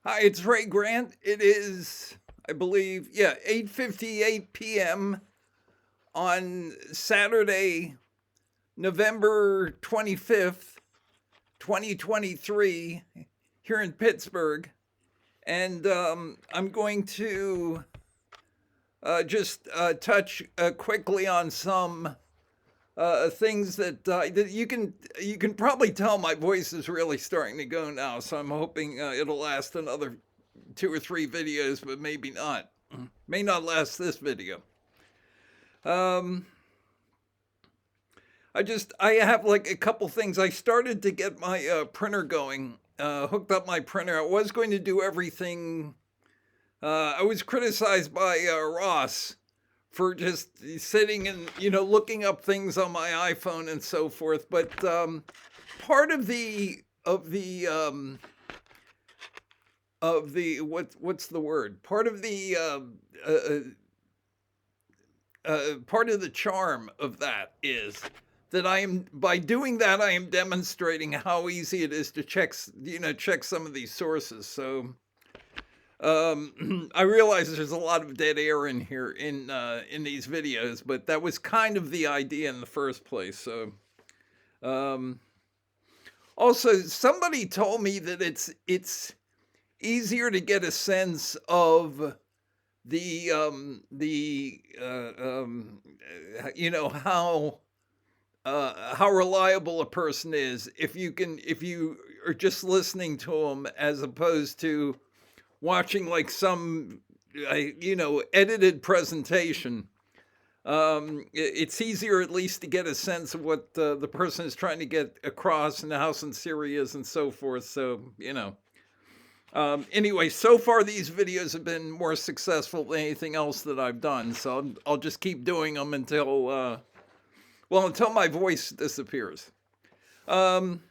Hi, it's Ray Grant. It is, I believe, 8:58 p.m. on Saturday, November 25th, 2023, here in Pittsburgh. And I'm going to just touch quickly on some things that you can probably tell my voice is really starting to go now. So I'm hoping it'll last another two or three videos, but maybe not. May not last this video. Um, I have like a couple things. I started to get my printer going. Hooked up my printer. I was going to do everything. I was criticized by Ross for just sitting and looking up things on my iPhone and so forth. But part of the what's the word? Part of the charm of that is that I am by doing that I am demonstrating how easy it is to check some of these sources. So I realize there's a lot of dead air in here in these videos, but that was kind of the idea in the first place. So um, also somebody told me that it's easier to get a sense of the how reliable a person is if you are just listening to them as opposed to watching like some edited presentation. It's easier at least to get a sense of what the person is trying to get across and how sincere he is and so forth. So anyway, so far these videos have been more successful than anything else that I've done. So I'll just keep doing them until my voice disappears. Um,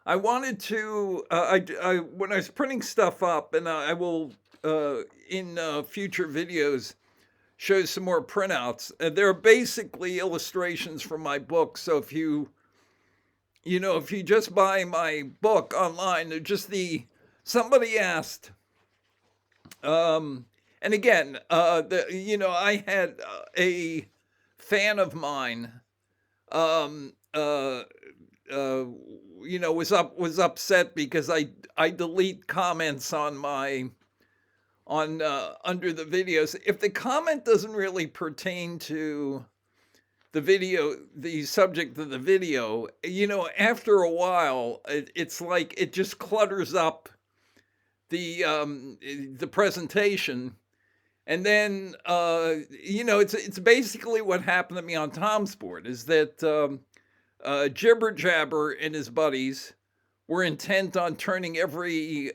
I wanted to, when I was printing stuff up, and I will, in future videos, show some more printouts. They're basically illustrations from my book. So if you just buy my book online, they're just somebody asked, and again, I had a fan of mine, um, uh, was upset because I delete comments on my on under the videos. If the comment doesn't really pertain to the subject of the video, after a while, it's like it just clutters up the presentation. And then it's basically what happened to me on Tom's board is that Jibber Jabber and his buddies were intent on turning every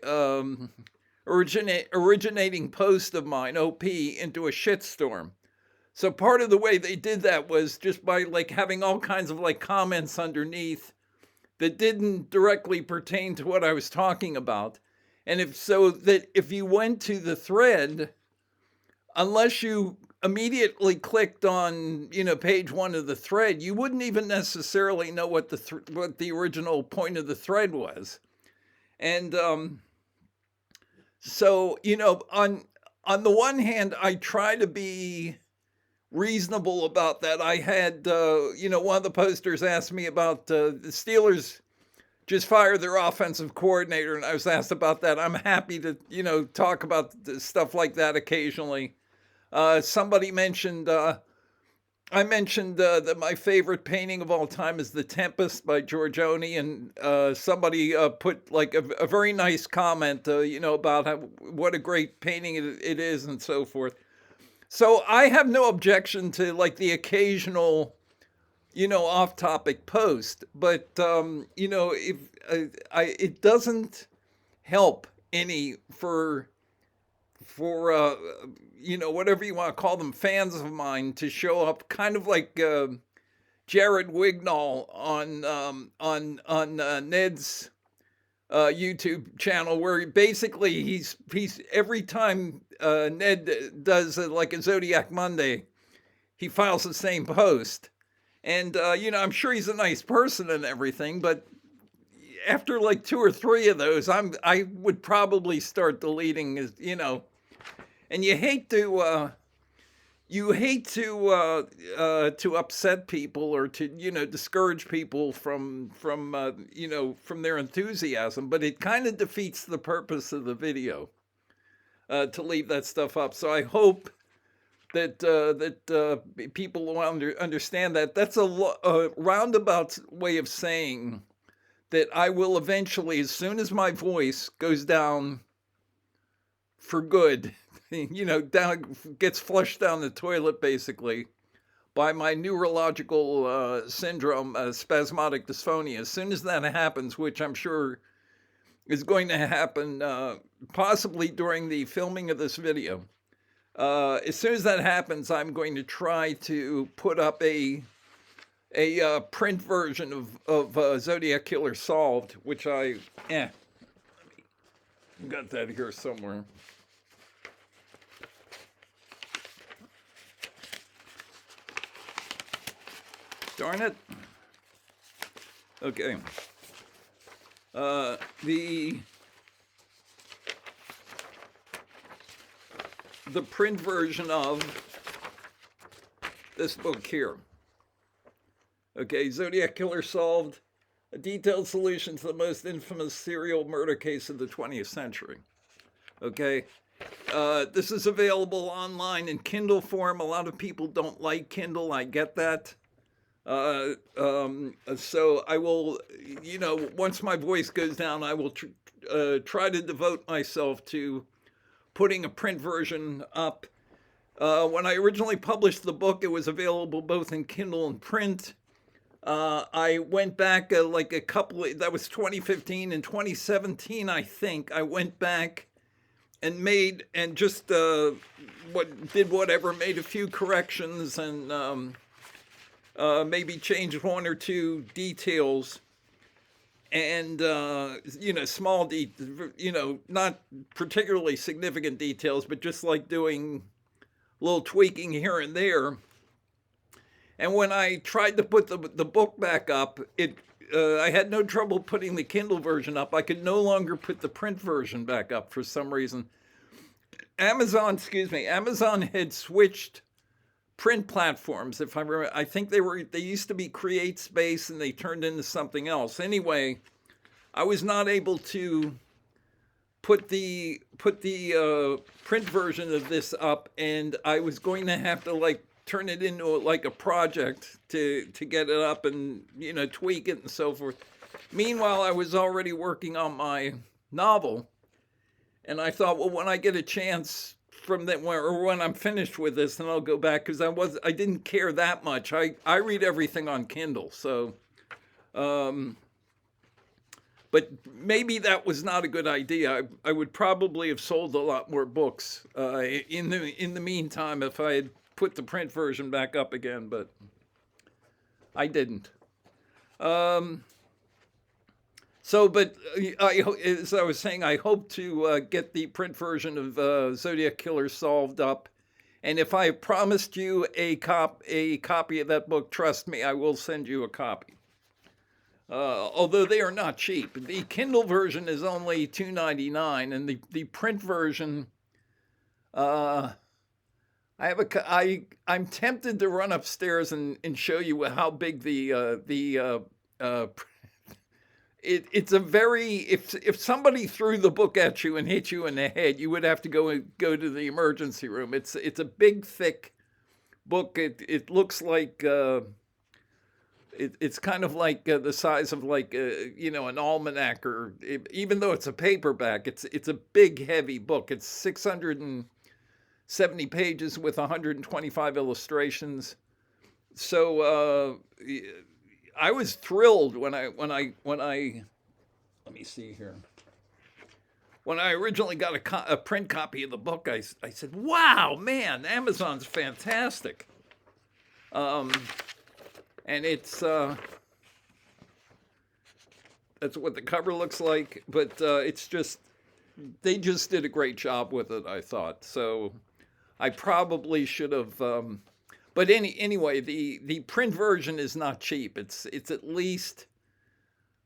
originating post of mine, OP, into a shitstorm. So part of the way they did that was just by like having all kinds of like comments underneath that didn't directly pertain to what I was talking about. And if you went to the thread, unless you immediately clicked on page one of the thread, you wouldn't even necessarily know what the original point of the thread was. And so on the one hand, I try to be reasonable about that. I had one of the posters asked me about the Steelers just fired their offensive coordinator, and I was asked about that. I'm happy to talk about stuff like that occasionally. Somebody mentioned, I mentioned that my favorite painting of all time is The Tempest by Giorgione, and somebody put like a very nice comment, about what a great painting it is and so forth. So I have no objection to like the occasional, off-topic post, but if it doesn't help any for whatever you want to call them, fans of mine, to show up kind of like Jared Wignall on Ned's YouTube channel, where basically he's every time Ned does like a Zodiac Monday, he files the same post, and I'm sure he's a nice person and everything, but after like 2 or 3 of those, I would probably start deleting, and you hate to upset people or to discourage people from their enthusiasm, but it kind of defeats the purpose of the video to leave that stuff up. So I hope that people will understand that. That's a roundabout way of saying that I will eventually, as soon as my voice goes down for good, down, gets flushed down the toilet basically by my neurological syndrome, spasmodic dysphonia. As soon as that happens, which I'm sure is going to happen possibly during the filming of this video, as soon as that happens, I'm going to try to put up a print version of Zodiac Killer Solved, which I got that here somewhere. Darn it. Okay. The print version of this book here. Okay, Zodiac Killer Solved, a detailed solution to the most infamous serial murder case of the 20th century. Okay, this is available online in Kindle form. A lot of people don't like Kindle, I get that. So I will, once my voice goes down, I will try to devote myself to putting a print version up. When I originally published the book, it was available both in Kindle and print. I went back like a couple of, that was 2015 and 2017, I think. I went back and made, and just did whatever, made a few corrections and maybe changed 1 or 2 details, and small not particularly significant details, but just like doing a little tweaking here and there. And when I tried to put the book back up, I had no trouble putting the Kindle version up. I could no longer put the print version back up for some reason. Amazon had switched print platforms, if I remember. I think they used to be CreateSpace and they turned into something else. Anyway, I was not able to put the print version of this up, and I was going to have to turn it into like a project to get it up and tweak it and so forth. Meanwhile, I was already working on my novel, and I thought, well, when I get a chance from that, or when I'm finished with this, then I'll go back, because I didn't care that much. I read everything on Kindle, so but maybe that was not a good idea. I would probably have sold a lot more books in the meantime if I had put the print version back up again, but I didn't. But as I was saying, I hope to get the print version of Zodiac Killer Solved up. And if I promised you a copy of that book, trust me, I will send you a copy. Although they are not cheap. The Kindle version is only $2.99, and the print version, I'm tempted to run upstairs and show you how big it's a very, if somebody threw the book at you and hit you in the head, you would have to go to the emergency room. It's a big, thick book. It looks like it's kind of like the size of an almanac, or even though it's a paperback, it's a big, heavy book. It's 670 pages with 125 illustrations. So I was thrilled when I let me see here. When I originally got a print copy of the book, I said, "Wow, man, Amazon's fantastic." And it's that's what the cover looks like, but it's just, they just did a great job with it, I thought. So I probably should have. But anyway, the print version is not cheap. It's at least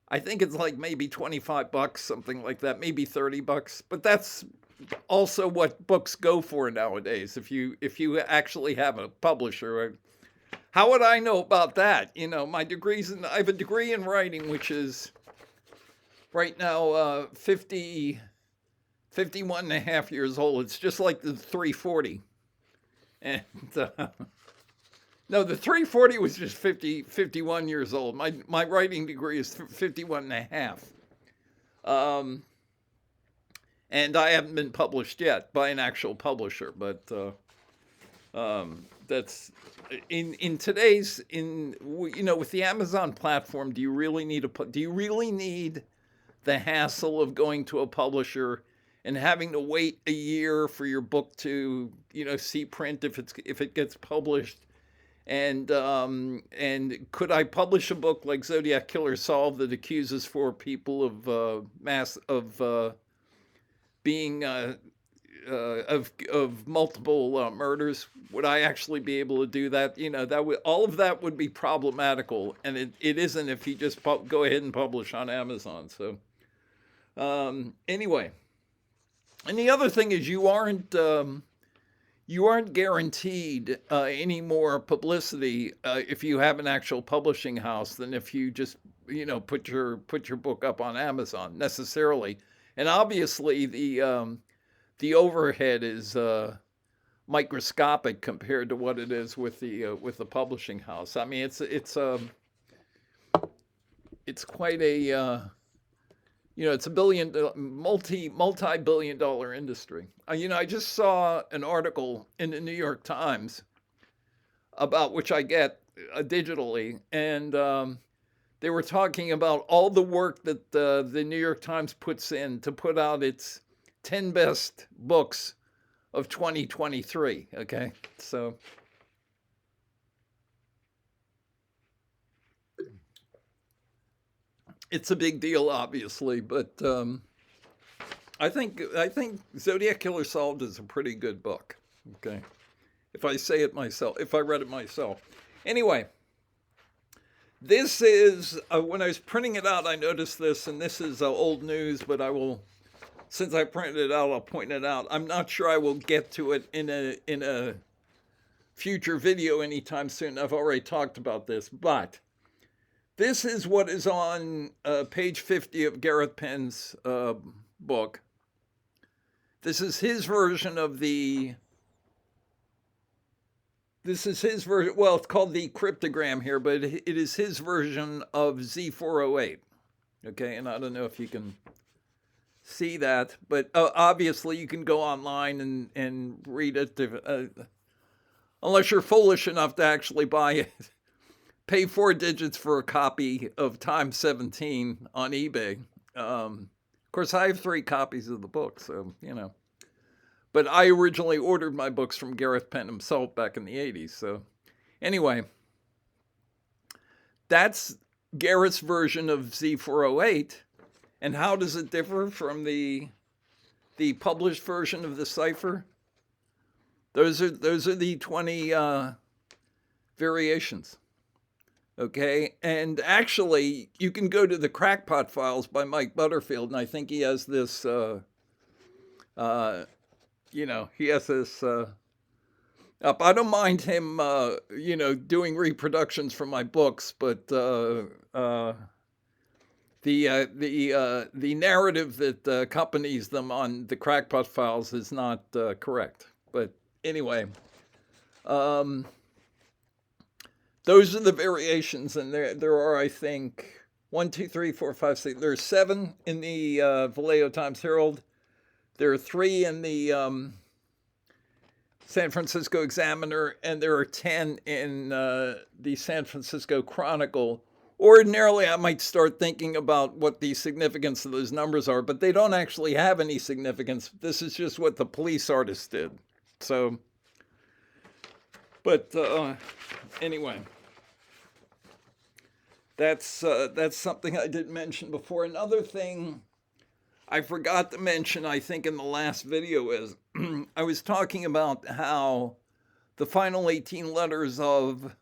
I think it's like maybe $25, something like that, maybe $30. But that's also what books go for nowadays. If you actually have a publisher, how would I know about that? My I have a degree in writing, which is right now 51 and a half years old. It's just like the 340. And no, the 340 was just 51 years old. My writing degree is 51 and a half. And I haven't been published yet by an actual publisher, but that's in today's with the Amazon platform. Do you really need the hassle of going to a publisher and having to wait a year for your book to see print if it gets published? And could I publish a book like Zodiac Killer Solved that accuses 4 people of being of multiple murders? Would I actually be able to do that? All of that would be problematical, and it isn't if you just go ahead and publish on Amazon. So anyway, and the other thing is you aren't guaranteed any more publicity if you have an actual publishing house than if you just put your book up on Amazon necessarily. And obviously the overhead is microscopic compared to what it is with the publishing house. I mean, it's quite a it's a multi-billion dollar industry. I just saw an article in the New York Times about which I get digitally, and they were talking about all the work that the New York Times puts in to put out its 10 best books of 2023. Okay, so it's a big deal, obviously, but I think Zodiac Killer Solved is a pretty good book. Okay, if I say it myself, if I read it myself. Anyway, this is when I was printing it out, I noticed this, and this is old news, but I will, since I printed it out, I'll point it out. I'm not sure I will get to it in a future video anytime soon. I've already talked about this, but this is what is on page 50 of Gareth Penn's book. This is his version of this is his version. Well, it's called the cryptogram here, but it is his version of Z408. Okay, and I don't know if you can see that, but obviously you can go online and read it, unless you're foolish enough to actually buy it. Pay 4 digits for a copy of Time 17 on eBay. Of course, I have 3 copies of the book, so, But I originally ordered my books from Gareth Penn himself back in the 80s. So anyway, that's Gareth's version of Z408. And how does it differ from the published version of the cipher? Those are the 20 variations. Okay, and actually, you can go to the Crackpot Files by Mike Butterfield, and I think he has this, he has this up. I don't mind him, doing reproductions from my books, but the narrative that accompanies them on the Crackpot Files is not correct. But anyway, those are the variations, and there are, I think, 1, 2, 3, 4, 5, 6. There's 7 in the Vallejo Times-Herald. There are 3 in the San Francisco Examiner, and there are 10 in the San Francisco Chronicle. Ordinarily, I might start thinking about what the significance of those numbers are, but they don't actually have any significance. This is just what the police artist did. So, but anyway, that's something I didn't mention before. Another thing I forgot to mention, I think, in the last video is I was talking about how the final 18 letters of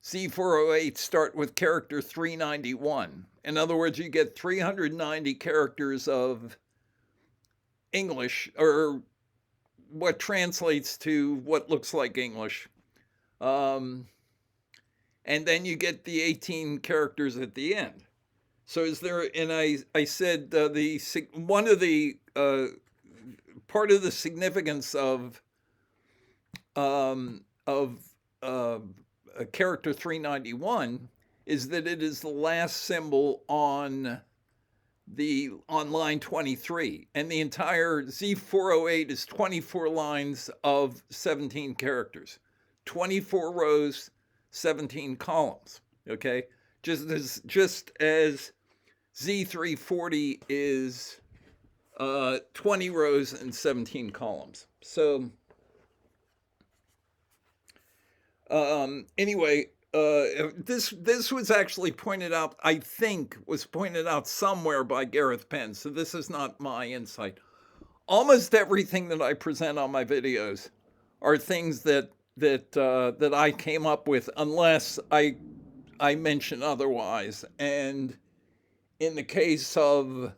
Z408 start with character 391. In other words, you get 390 characters of English, or what translates to what looks like English. Um, and then you get the 18 characters at the end. So is there, and I said one of the part of the significance of character 391 is that it is the last symbol on line 23, and the entire Z408 is 24 lines of 17 characters, 24 rows, 17 columns. Okay, just as Z340 is 20 rows and 17 columns. So anyway, this was actually pointed out, I think, was pointed out somewhere by Gareth Penn. So this is not my insight. Almost everything that I present on my videos are things that I came up with, unless I mention otherwise. And in the case of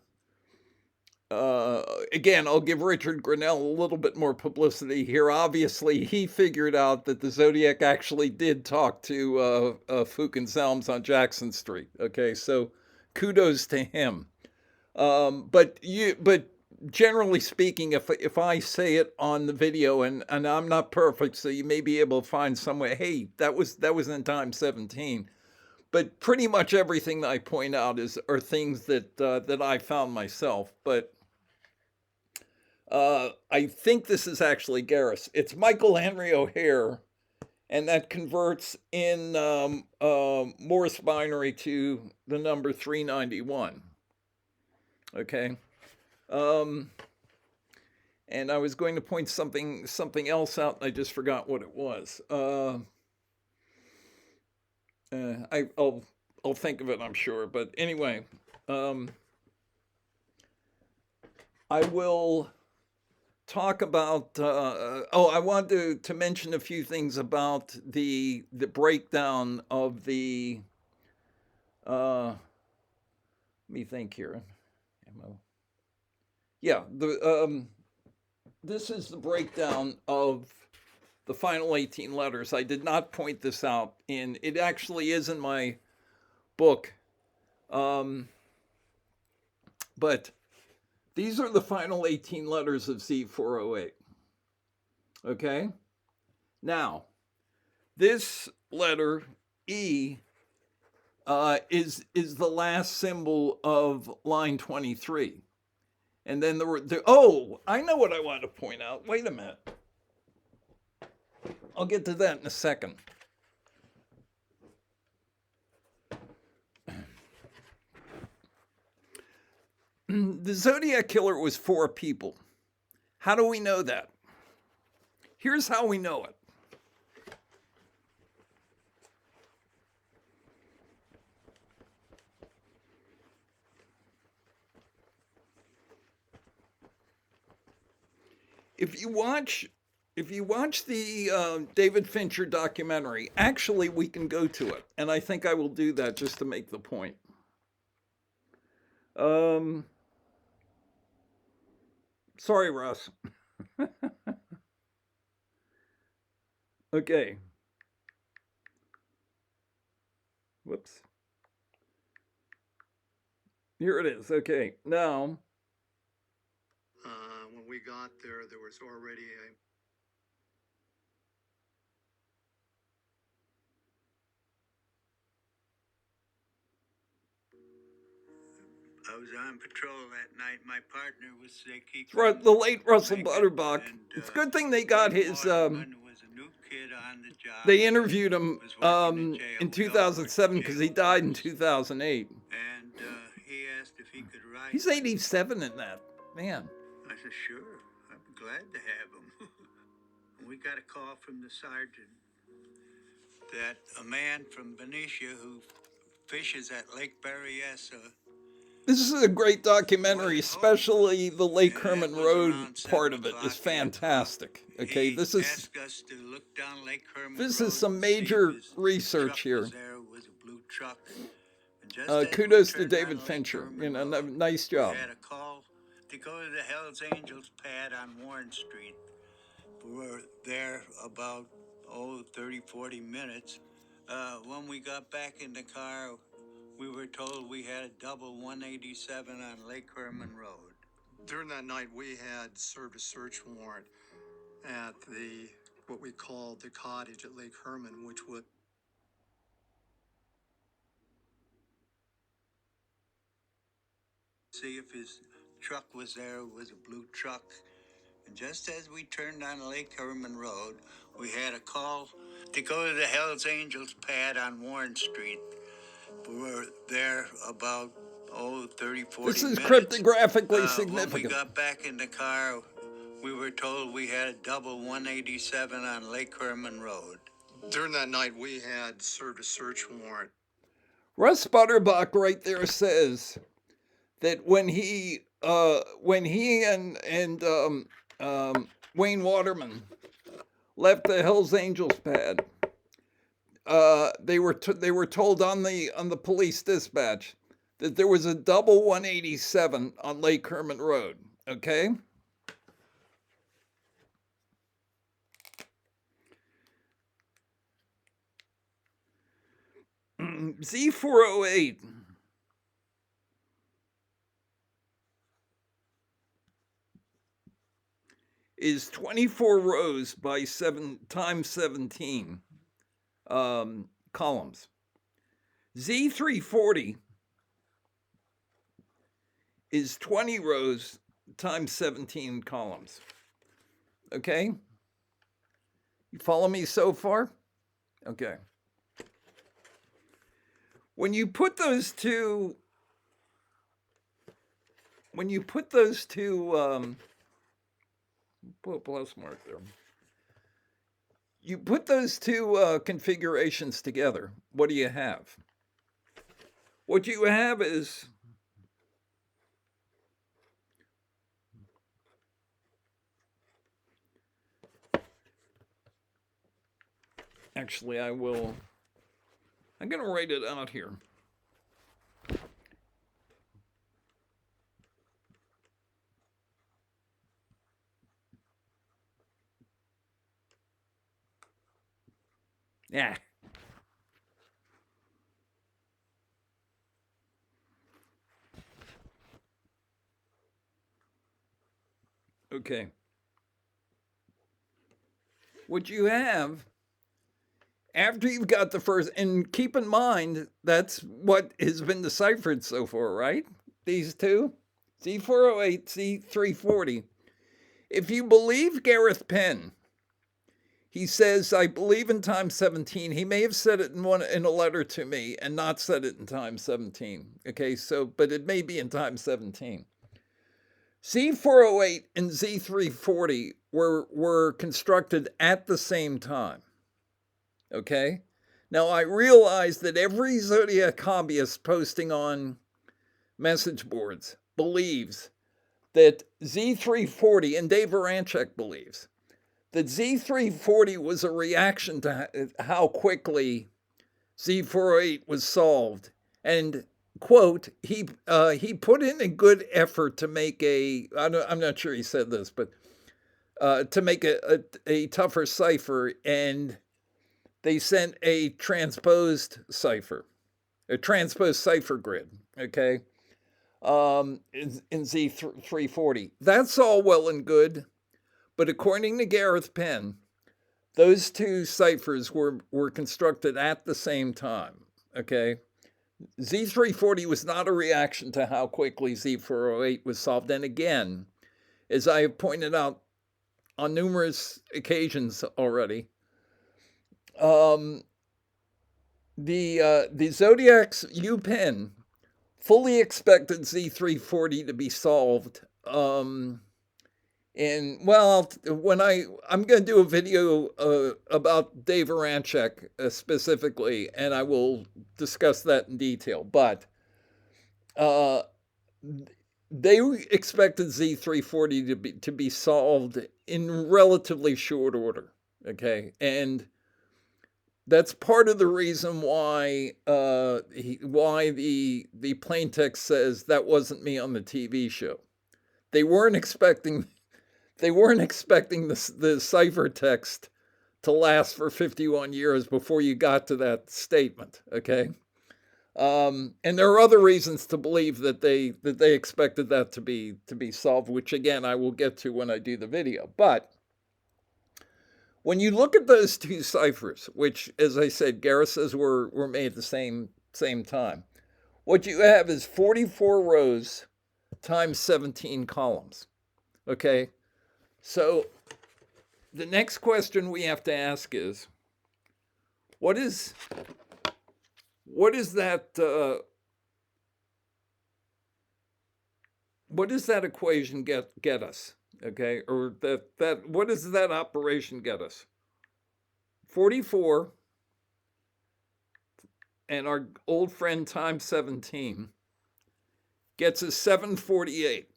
again, I'll give Richard Grinnell a little bit more publicity here. Obviously, he figured out that the Zodiac actually did talk to Fook and Selms on Jackson Street. Okay, so kudos to him. But generally speaking, if I say it on the video, and I'm not perfect, so you may be able to find some way, hey, that was in time 17. But pretty much everything that I point out are things that I found myself. But I think this is actually Garrus. It's Michael Henry O'Hare, and that converts in Morse binary to the number 391. Okay. And I was going to point something else out, and I just forgot what it was. I'll think of it, I'm sure. But anyway, I will talk about. I want to mention a few things about the breakdown of the. Let me think here. Yeah, this is the breakdown of the final 18 letters. I did not point this out it actually is in my book. But these are the final 18 letters of Z408. Okay? Now, this letter E is the last symbol of line 23. And then I know what I want to point out. Wait a minute. I'll get to that in a second. The Zodiac killer was 4 people. How do we know that? Here's how we know it. If you watch the David Fincher documentary, actually we can go to it, and I think I will do that just to make the point. Sorry, Russ. Okay. Whoops. Here it is. Okay. Now, when we got there, there was already I was on patrol that night. My partner was sick. The late Russell Butterbuck. It's a good thing they got his. They interviewed him in 2007 because he died in 2008. And he asked if he could ride. He's 87 in that, man. I said, sure. I'm glad to have him. We got a call from the sergeant that a man from Benicia who fishes at Lake Berryessa. This is a great documentary, especially the Lake Herman Road part of it is fantastic. Okay, this is some major research here. There was a blue truck, and Just as we kudos to turned David on Lake Fincher. Herman You know, Road, nice we job. had a call to go to the Hells Angels pad on Warren Street. We were there about, 30, 40 minutes. When we got back in the car, we were told we had a double 187 on Lake Herman Road. During that night, we had served a search warrant at what we called the cottage at Lake Herman, which would see if his truck was there. It was a blue truck. And just as we turned on Lake Herman Road, we had a call to go to the Hells Angels pad on Warren Street. We were there about, 30, 40 This is minutes. cryptographically When we significant. got back in the car, we were told we had a double 187 on Lake Herman Road. during that night we had served a search warrant. Russ Butterbach right there says that when he and Wayne Waterman left the Hells Angels pad, they were told on the police dispatch that there was a double 187 on Lake Herman Road. Okay. Z408 is 24 rows by 7 times 17 columns. Z340 is 20 rows times 17 columns. Okay? You follow me so far? Okay. When you put those two put a plus mark there. You put those two configurations together, what do you have? What you have is actually I'm going to write it out here. Yeah. Okay. What you have after you've got the first, and keep in mind, that's what has been deciphered so far, right? These two, Z408, Z340. If you believe Gareth Penn, he says, I believe in times 17. He may have said it in a letter to me and not said it in times 17. Okay, so, but it may be in times 17. Z408 and Z340 were constructed at the same time. Okay? Now, I realize that every Zodiac hobbyist posting on message boards believes that Z340, and Dave Aranchek believes, that Z340 was a reaction to how quickly Z408 was solved. And, quote, he put in a good effort to make I'm not sure he said this, but to make a tougher cipher, and they sent a transposed cipher grid, okay, in Z340. That's all well and good, but according to Gareth Penn, those two ciphers were constructed at the same time, okay? Z340 was not a reaction to how quickly Z408 was solved. And again, as I have pointed out on numerous occasions already, the Zodiac's UPenn fully expected Z340 to be solved. And well, I'm going to do a video about Dave Aranchek specifically, and I will discuss that in detail. But they expected Z340 to be solved in relatively short order. Okay, and That's part of the reason why why the plain text says that wasn't me on the TV show. They weren't expecting the ciphertext to last for 51 years before you got to that statement. Okay, and there are other reasons to believe that they expected that to be solved, which again I will get to when I do the video. But when you look at those two ciphers, which, as I said, Gareth says were made at the same time, what you have is 44 rows times 17 columns. Okay, so the next question we have to ask is, what is that? What does that equation get us? Okay, or that what does that operation get us? 44 and our old friend times 17 gets us 748.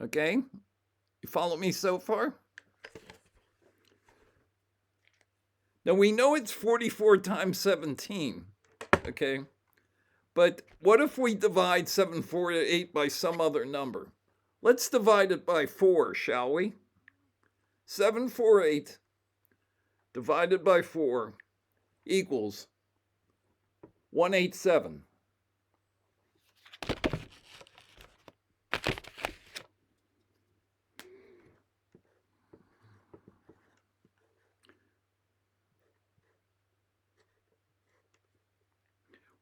Okay, you follow me so far? Now we know it's 44 times 17, okay? But what if we divide 748 by some other number? Let's divide it by 4, shall we? 748 divided by 4 equals 187.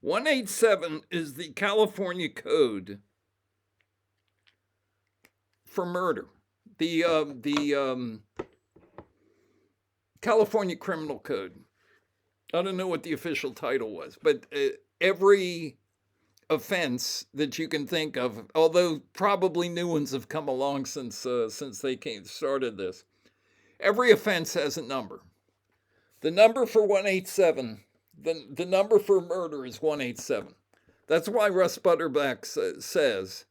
"187 is the California code for murder. The California Criminal Code. I don't know what the official title was, but every offense that you can think of, although probably new ones have come along since they started this, every offense has a number. The number for 187, the number for murder is 187. That's why Russ Butterback says,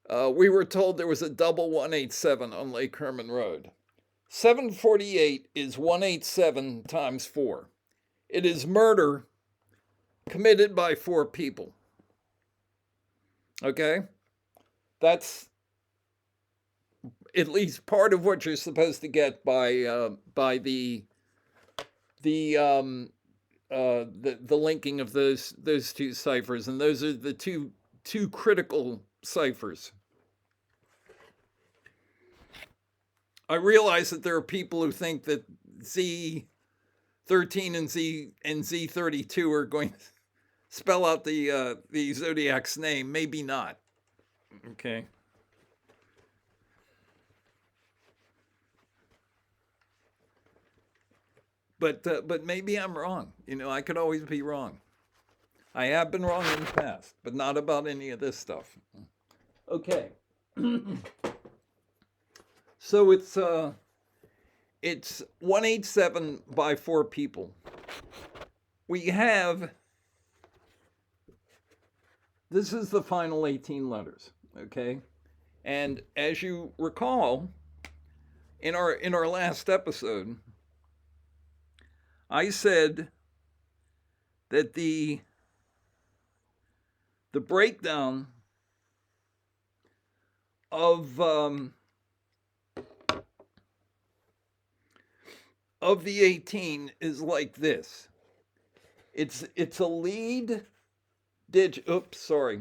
we were told there was a double 187 on Lake Herman Road. 748 is 187 times 4. It is murder committed by 4 people. Okay? That's at least part of what you're supposed to get by the linking of those two ciphers, and those are the two critical ciphers. I realize that there are people who think that Z13 and Z32 are going to spell out the Zodiac's name. Maybe not. Okay. But maybe I'm wrong. You know, I could always be wrong. I have been wrong in the past, but not about any of this stuff. Okay. So it's 187 by 4 people. We have, this is the final 18 letters, okay? And as you recall, in our last episode, I said that the breakdown of the 18 is like this. It's a lead digit. Oops, sorry.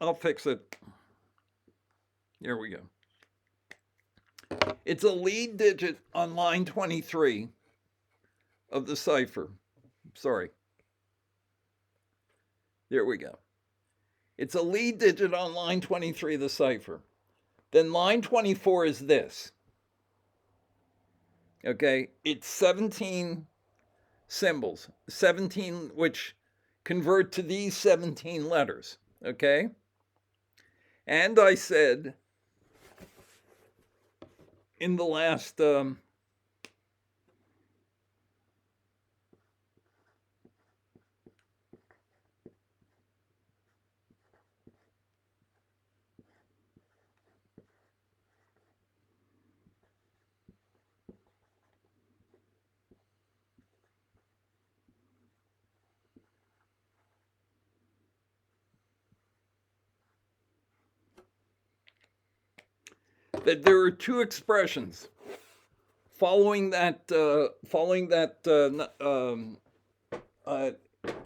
I'll fix it. Here we go. It's a lead digit on line 23 of the cipher. Sorry. There we go. It's a lead digit on line 23 of the cipher. Then line 24 is this. Okay, it's 17 symbols, 17 which convert to these 17 letters. Okay? And I said in the last that there are two expressions following that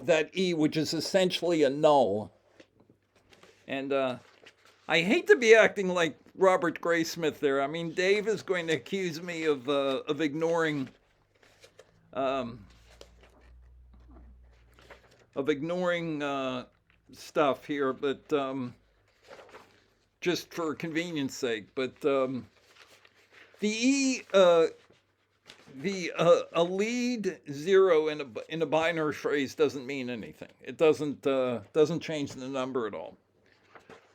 that E, which is essentially a null. And I hate to be acting like Robert Graysmith there. I mean, Dave is going to accuse me of ignoring stuff here, but just for convenience sake. But the E, a lead zero in a binary phrase doesn't mean anything. It doesn't change the number at all.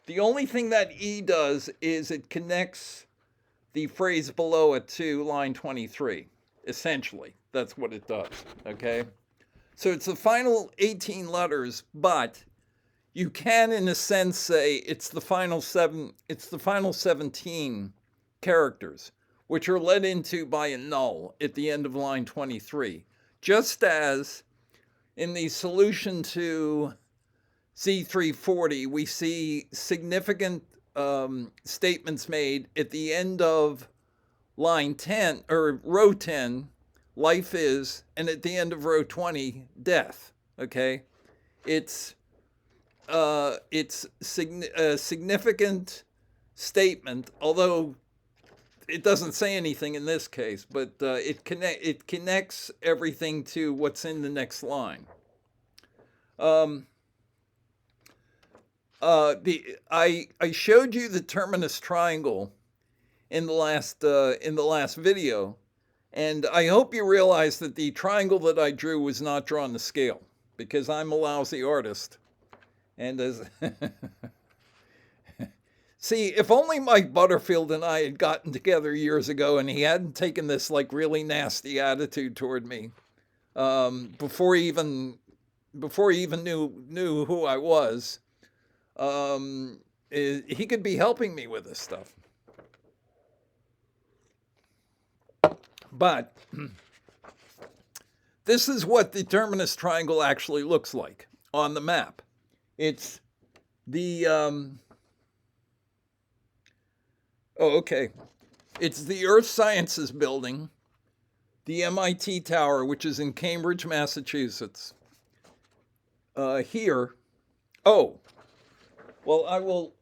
The only thing that E does is it connects the phrase below it to line 23. Essentially, that's what it does. Okay, so it's the final 18 letters, but you can, in a sense, say it's the final 17 characters, which are led into by a null at the end of line 23. Just as in the solution to Z340, we see significant statements made at the end of line 10 or row 10, life is, and at the end of row 20, death. Okay, it's a significant statement, although it doesn't say anything in this case, but it connects everything to what's in the next line. I showed you the terminus triangle in the last video, and I hope you realize that the triangle that I drew was not drawn to scale, because I'm a lousy artist. And as see, if only Mike Butterfield and I had gotten together years ago, and he hadn't taken this like really nasty attitude toward me before he even knew who I was, he could be helping me with this stuff. But this is what the terminus triangle actually looks like on the map. It's the it's the Earth Sciences Building, the MIT Tower, which is in Cambridge, Massachusetts. Here, well, I will.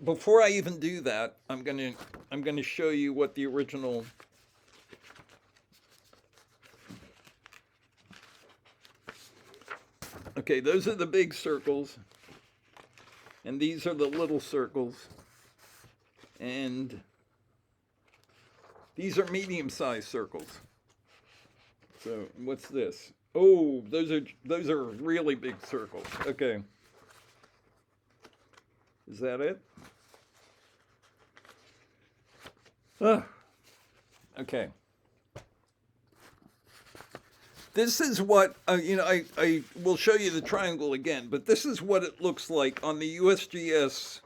Before I even do that, I'm gonna show you what the original. Okay, those are the big circles, and these are the little circles, and these are medium-sized circles. So what's this? Oh, those are really big circles. Okay, is that it? Okay. This is what, I will show you the triangle again, but this is what it looks like on the USGS.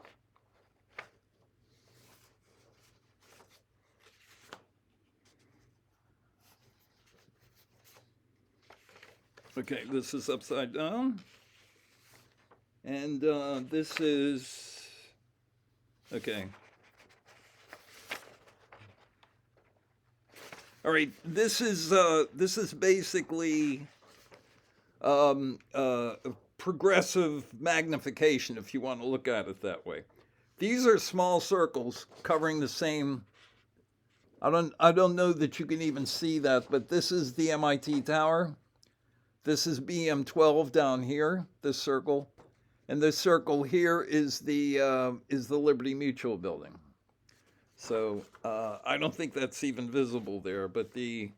Okay, this is upside down. And this is, okay. All right, this is basically progressive magnification, if you want to look at it that way. These are small circles covering the same. I don't know that you can even see that, but this is the MIT Tower. This is BM12 down here, this circle, and this circle here is the Liberty Mutual building. So I don't think that's even visible there, but the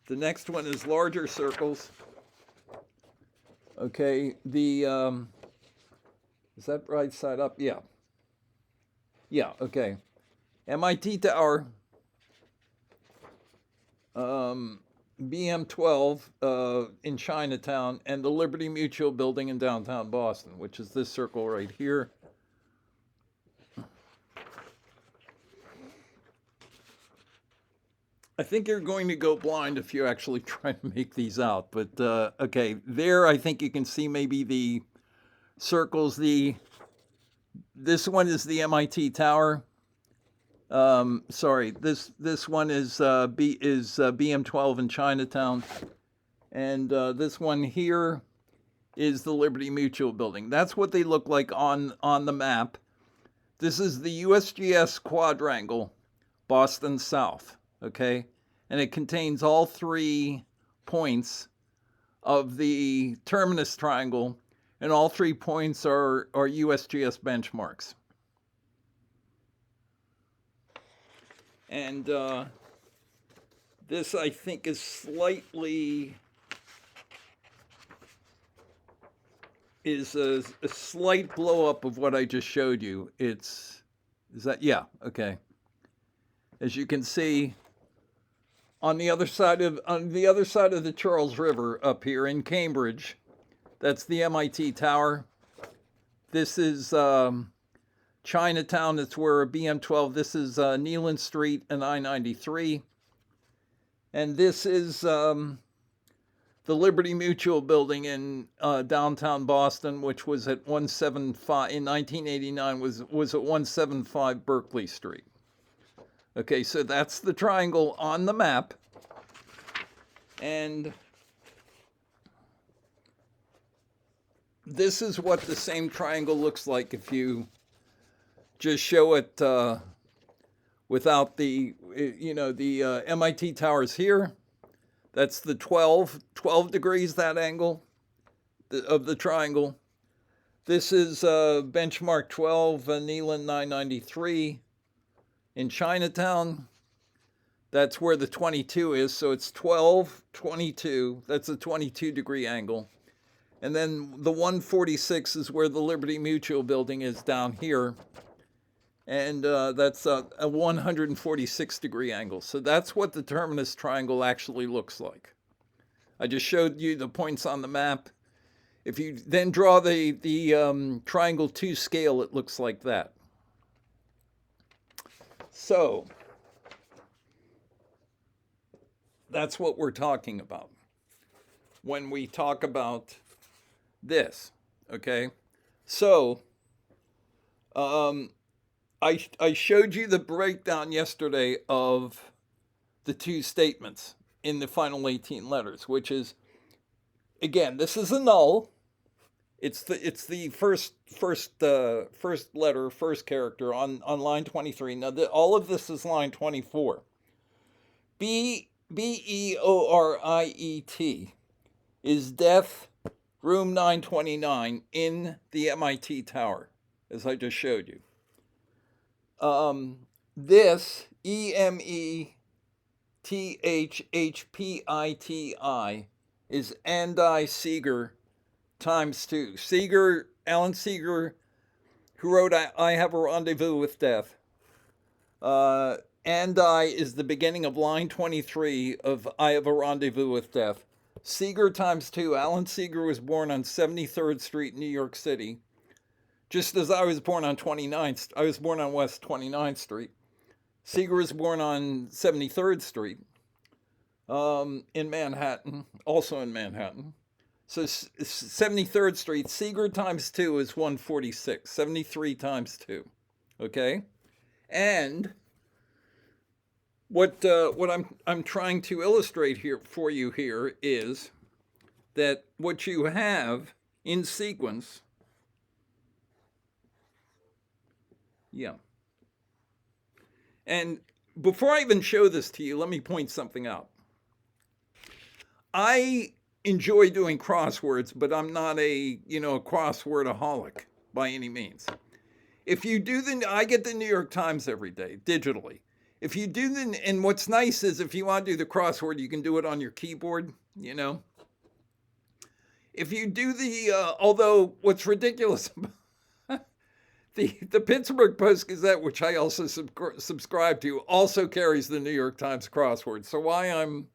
next one is larger circles. Okay, is that right side up? Yeah. Yeah, okay. MIT Tower, BM12 in Chinatown, and the Liberty Mutual building in downtown Boston, which is this circle right here. I think you're going to go blind if you actually try to make these out. But okay, there I think you can see maybe the circles. This one is the MIT Tower. Sorry, this one is BM12 in Chinatown, and this one here is the Liberty Mutual building. That's what they look like on the map. This is the USGS quadrangle, Boston South, okay? And it contains all 3 points of the Terminus triangle, and all 3 points are USGS benchmarks. And this, I think, is slightly is a slight blow up of what I just showed you. Is that, yeah, okay. As you can see, on the other side of the Charles River up here in Cambridge, that's the MIT Tower. This is Chinatown. That's where BM12. This is Neyland Street and I-93, and this is the Liberty Mutual building in downtown Boston, which was at 175 in 1989. Was at 175 Berkeley Street. Okay, so that's the triangle on the map, and this is what the same triangle looks like if you just show it without the, the MIT towers here. That's the 12 degrees, that angle of the triangle. This is benchmark 12, Neyland 993 in Chinatown. That's where the 22 is. So it's 12, 22. That's a 22 degree angle. And then the 146 is where the Liberty Mutual building is down here. And that's a 146 degree angle. So that's what the Terminus triangle actually looks like. I just showed you the points on the map. If you then draw the triangle 2 scale, it looks like that. So that's what we're talking about when we talk about this, okay? So I showed you the breakdown yesterday of the 2 statements in the final 18 letters, which is, again, this is a null. It's the first letter, first character on line 23. Now all of this is line 24. Beoriet is death, room 929 in the MIT Tower, as I just showed you. This EMETHHPITI is Andi Seeger times 2. Seeger, Alan Seeger, who wrote I Have a Rendezvous with Death. Andi is the beginning of line 23 of I Have a Rendezvous with Death. Seeger times 2. Alan Seeger was born on 73rd Street, New York City. Just as I was born on 29th, I was born on West 29th Street. Seeger was born on 73rd Street in Manhattan, also in Manhattan. So 73rd Street, Seeger times 2 is 146, 73 times 2, okay? And what I'm trying to illustrate here for you here is that what you have in sequence, yeah. And before I even show this to you, let me point something out. I enjoy doing crosswords, but I'm not a crosswordaholic by any means. If you do I get the New York Times every day, digitally. If you do and what's nice is if you want to do the crossword, you can do it on your keyboard, If you do although what's ridiculous about the Pittsburgh Post-Gazette, which I also subscribe to, also carries the New York Times crossword. So why I'm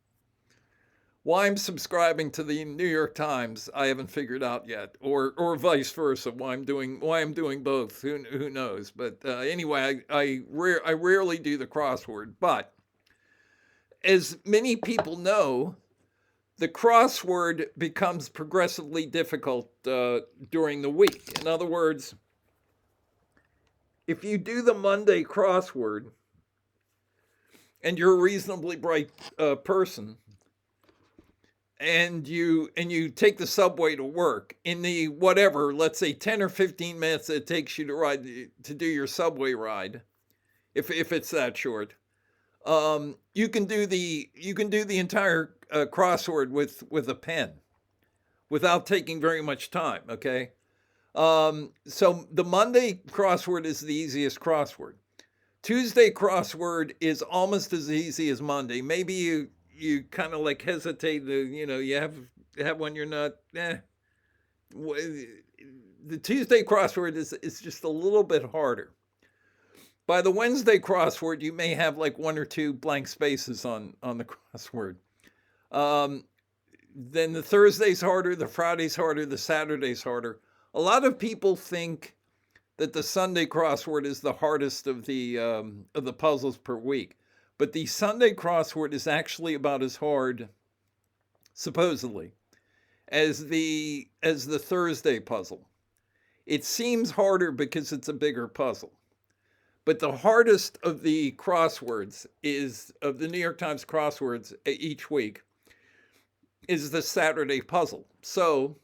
subscribing to the New York Times, I haven't figured out yet, or vice versa. Why I'm doing both, who knows? But anyway, I rarely do the crossword. But as many people know, the crossword becomes progressively difficult during the week. In other words, if you do the Monday crossword, and you're a reasonably bright person, and you take the subway to work in the whatever, let's say 10 or 15 minutes it takes you to do your subway ride, if it's that short, you can do the entire crossword with a pen without taking very much time. Okay, so the Monday crossword is the easiest crossword. Tuesday crossword is almost as easy as Monday. Maybe you kind of like hesitate to, you have when you're not. The Tuesday crossword is just a little bit harder. By the Wednesday crossword, you may have like one or two blank spaces on the crossword. Um, then the Thursday's harder, the Friday's harder, the Saturday's harder. A lot of people think that the Sunday crossword is the hardest of the puzzles per week, but the Sunday crossword is actually about as hard, supposedly, as the Thursday puzzle. It seems harder because it's a bigger puzzle. But the hardest of the crosswords is of the New York Times crosswords each week is the Saturday puzzle. So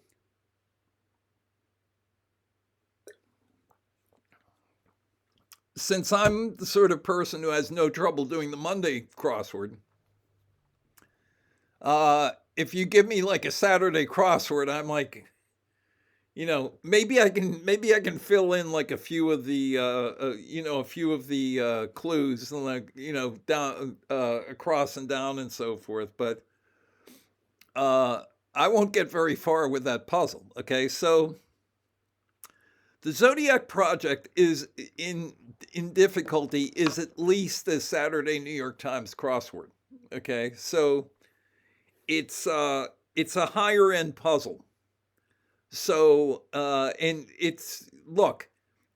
since I'm the sort of person who has no trouble doing the Monday crossword, if you give me like a Saturday crossword, I'm like, maybe I can fill in like a few of the a few of the clues, and like, down, across and down and so forth, but uh I won't get very far with that puzzle. Okay, so the Zodiac project is in difficulty is at least the Saturday New York Times crossword. Okay, so it's it's a higher end puzzle. So, and it's, look,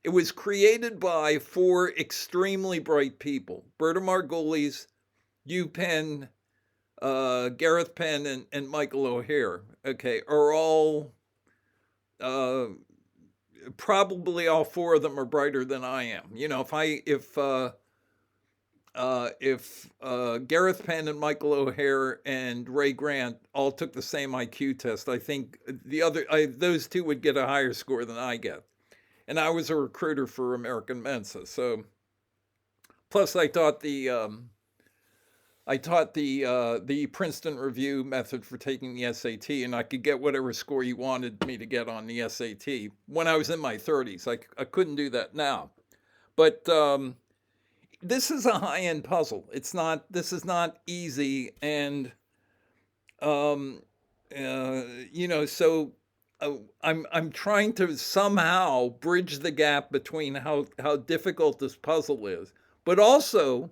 it was created by four extremely bright people: Berta Margulies, Hugh Penn, Gareth Penn, and Michael O'Hare. Okay, are all, uh, probably all four of them are brighter than I am. If Gareth Penn and Michael O'Hare and Ray Grant all took the same IQ test, I think those two would get a higher score than I get. And I was a recruiter for American Mensa, so plus I taught the Princeton review method for taking the SAT, and I could get whatever score you wanted me to get on the SAT when I was in my 30s. I couldn't do that now, but this is a high end puzzle. It's not. This is not easy, and um, so I'm trying to somehow bridge the gap between how difficult this puzzle is, but also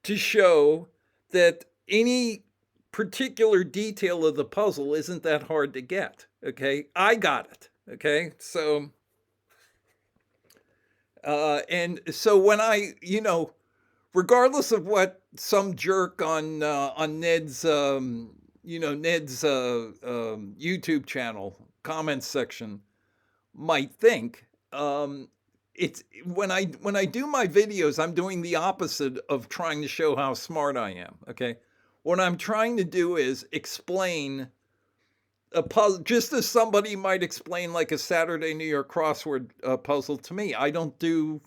to show that any particular detail of the puzzle isn't that hard to get. Okay, I got it. Okay, so and so when regardless of what some jerk on Ned's YouTube channel comments section might think, it's when I do my videos, I'm doing the opposite of trying to show how smart I am. Okay, what I'm trying to do is explain a puzzle just as somebody might explain like a Saturday New York crossword puzzle to me. I don't do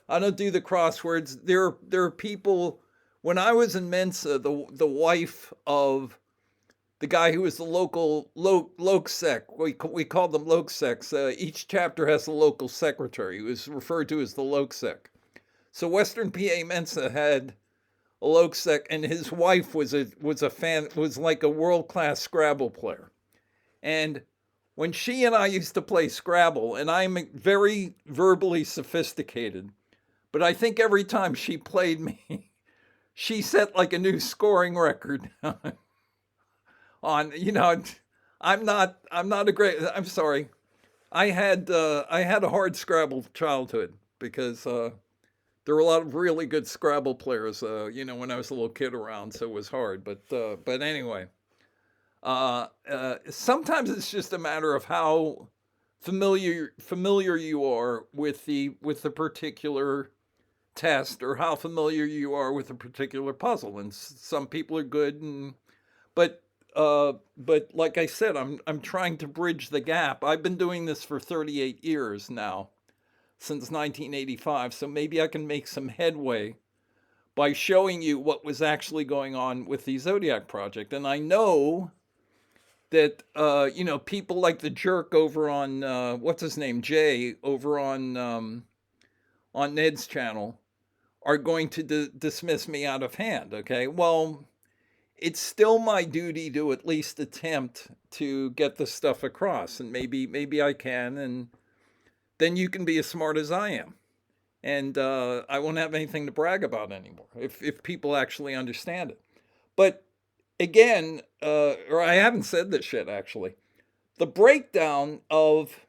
the crosswords. There are people. When I was in Mensa, the wife of the guy who was the local locsec, we called them locsec's. Each chapter has a local secretary who is referred to as the locsec. So Western PA Mensa had a locsec, and his wife was a fan, was like a world class Scrabble player. And when she and I used to play Scrabble, and I'm very verbally sophisticated, but I think every time she played me, she set like a new scoring record on, I'm not a great, I'm sorry. I had a hard Scrabble childhood because there were a lot of really good Scrabble players, when I was a little kid around, so it was hard. But anyway, sometimes it's just a matter of how familiar you are with the particular test or how familiar you are with a particular puzzle. And some people are good, and but like I said, I'm trying to bridge the gap. I've been doing this for 38 years now, since 1985. So maybe I can make some headway by showing you what was actually going on with the Zodiac project. And I know that people like the jerk over on what's his name, Jay, over on Ned's channel, are going to dismiss me out of hand. Okay, well, it's still my duty to at least attempt to get the stuff across, and maybe I can, and then you can be as smart as I am, and I won't have anything to brag about anymore if people actually understand it. But again, or I haven't said this yet actually. The breakdown of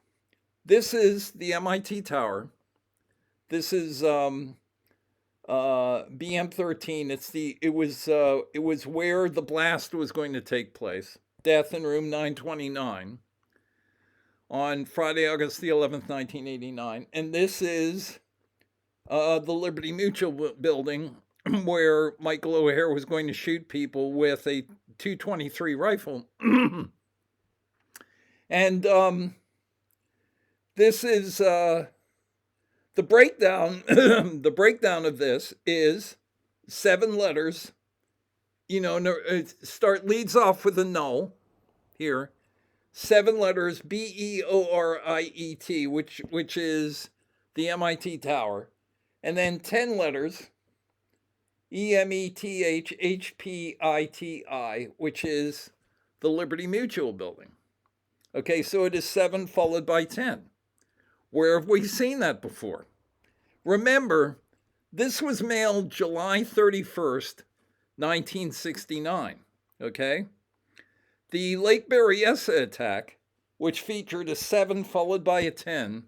this is the MIT tower. This is BM13. It was where the blast was going to take place. Death in room 929 on Friday, August the 11th, 1989. And this is the Liberty Mutual building where Michael O'Hare was going to shoot people with a 223 rifle. And this is the breakdown. The breakdown of this is 7 letters. It leads off with a null here. 7 letters, BEORIET, which is the MIT tower, and then 10 letters, EMETHHPITI, which is the Liberty Mutual building. Okay, so it is 7 followed by 10. Where have we seen that before? Remember, this was mailed July 31st, 1969. Okay? The Lake Berryessa attack, which featured a 7 followed by a 10,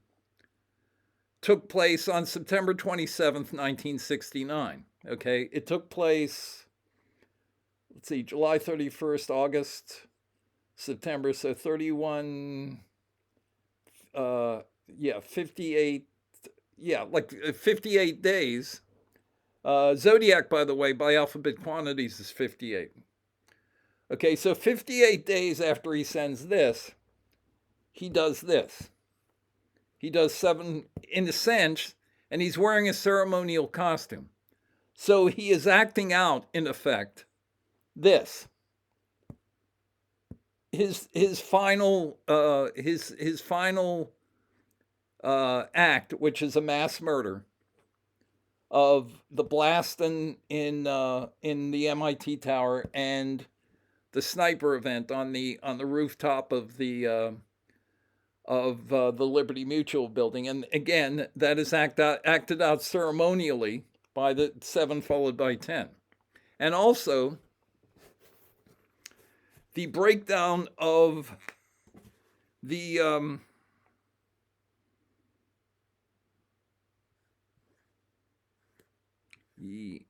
took place on September 27th, 1969. Okay? It took place, let's see, July 31st, August, September, so 31, 58, like 58 days. Zodiac, by the way, by alphabet quantities is 58. Okay, so 58 days after he sends this, he does this. He does 7 in a sense, and he's wearing a ceremonial costume. So he is acting out, in effect, this. His final act, which is a mass murder of the blast in the MIT tower and the sniper event on the rooftop of the Liberty Mutual building. And again, that is acted out ceremonially by the 7 followed by 10. And also the breakdown of the EADEAT.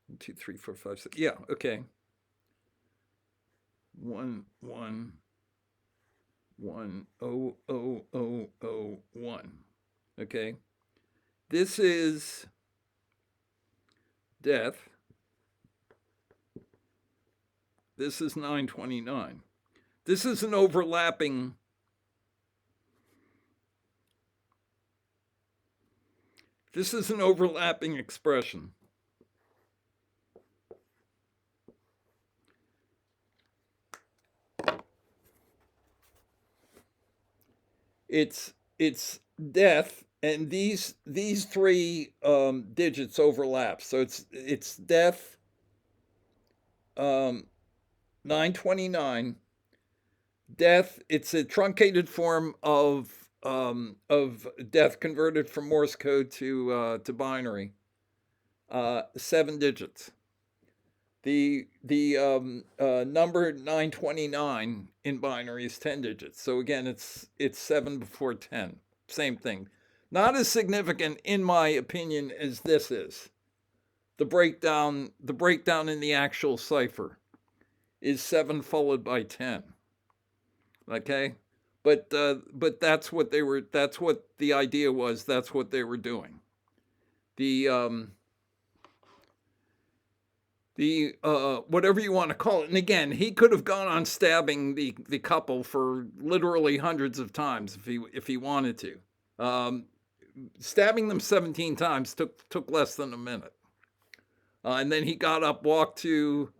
1, 2, 3, 4, 5, 6. Yeah, okay. 1, 1, 1, 0, 0, 0, 0, 1. Okay. This is death. This is 929. This is an overlapping. This is an overlapping expression. It's death, and these 3 digits overlap. So it's death 929. Death, it's a truncated form of death converted from Morse code to binary. 7 digits. The number 929 in binary is 10 digits. So again, it's 7 before 10. Same thing. Not as significant, in my opinion, as this is. The breakdown in the actual cipher is 7 followed by 10. Okay, but that's what they were. That's what the idea was. That's what they were doing. The whatever you want to call it. And again, he could have gone on stabbing the couple for literally hundreds of times if he wanted to. Stabbing them 17 times took less than a minute. And then he got up, walked to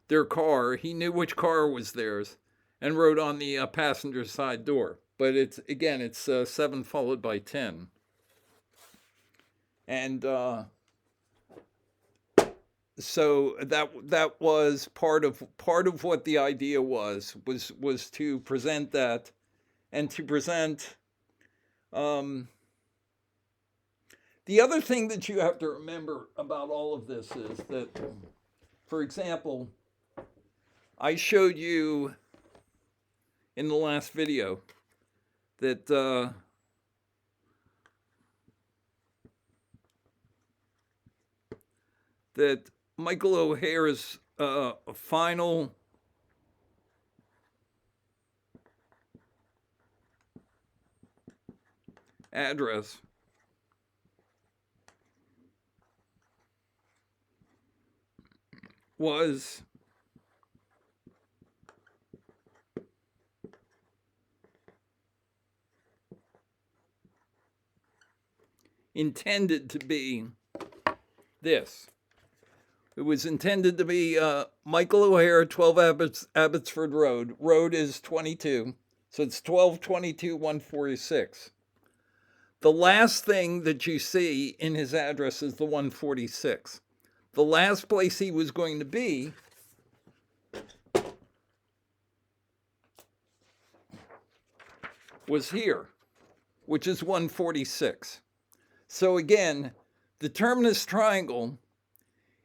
their car. He knew which car was theirs, and wrote on the passenger side door. But it's 7 followed by 10, and so that was part of what the idea was to present that, and to present. The other thing that you have to remember about all of this is that, for example, I showed you in the last video that that Michael O'Hare's final address was intended to be this. It was intended to be Michael O'Hare, 12 Abbotsford Road. Road is 22, so it's 1222 146. The last thing that you see in his address is the 146. The last place he was going to be was here, which is 146. So again, the terminus triangle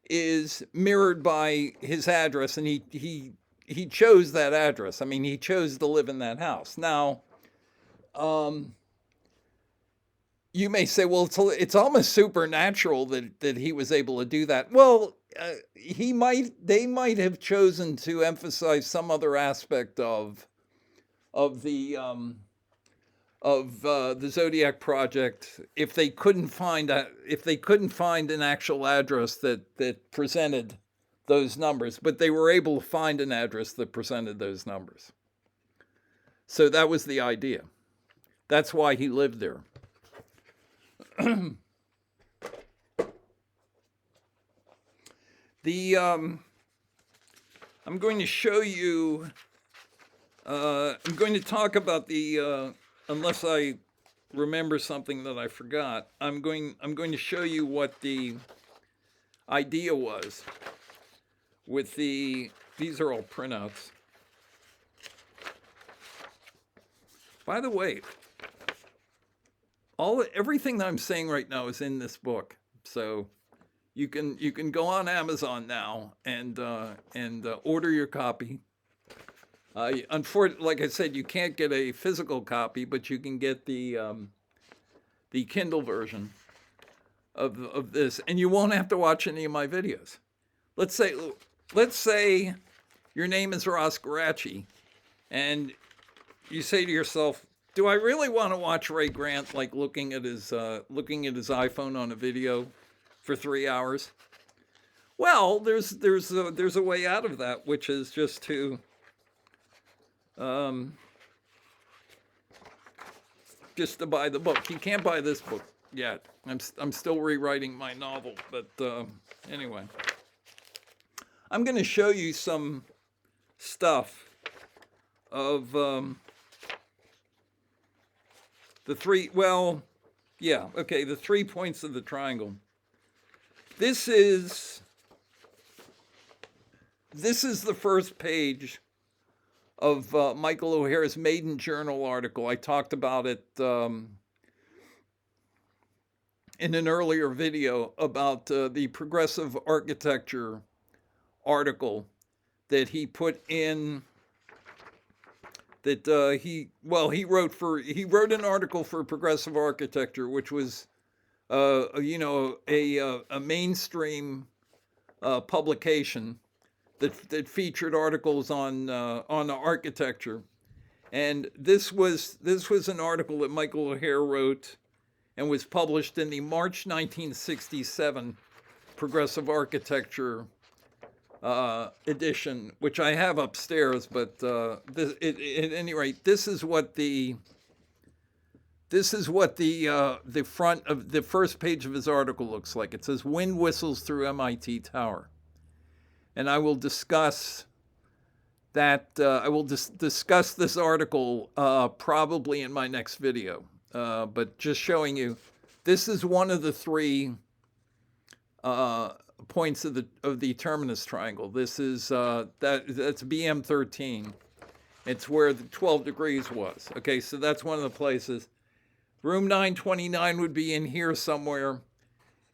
is mirrored by his address, and he chose that address. I mean, he chose to live in that house. Now, you may say, well, it's almost supernatural that he was able to do that. Well, they might have chosen to emphasize some other aspect of the Zodiac project if they couldn't find an actual address that presented those numbers, but they were able to find an address that presented those numbers. So that was the idea. That's why he lived there. I'm going to show you. I'm going to talk about the. Unless I remember something that I forgot, I'm going to show you what the idea was with these are all printouts. By the way, everything that I'm saying right now is in this book, so you can go on Amazon now and order your copy. Unfortunately, like I said, you can't get a physical copy, but you can get the Kindle version of this, and you won't have to watch any of my videos. Let's say your name is Ross Garacci, and you say to yourself, "Do I really want to watch Ray Grant like looking at his iPhone on a video for 3 hours?" Well, there's a way out of that, which is just to buy the book. You can't buy this book yet. I'm still rewriting my novel, but anyway, I'm going to show you some stuff of the 3 points of the triangle. This is the first page of Michael O'Hare's maiden journal article. I talked about it in an earlier video about the progressive architecture article that he put in. That he wrote an article for Progressive Architecture, which was a mainstream publication that featured articles on architecture, And this was an article that Michael O'Hare wrote and was published in the March 1967 Progressive Architecture edition, which I have upstairs. But at any rate, this is what the front of the first page of his article looks like. It says "Wind whistles through MIT Tower," and I will discuss that. I will discuss this article probably in my next video. But just showing you, this is one of the three points of the terminus triangle. This is that's BM13. It's where the 12 degrees was. Okay, so that's one of the places. Room 929 would be in here somewhere.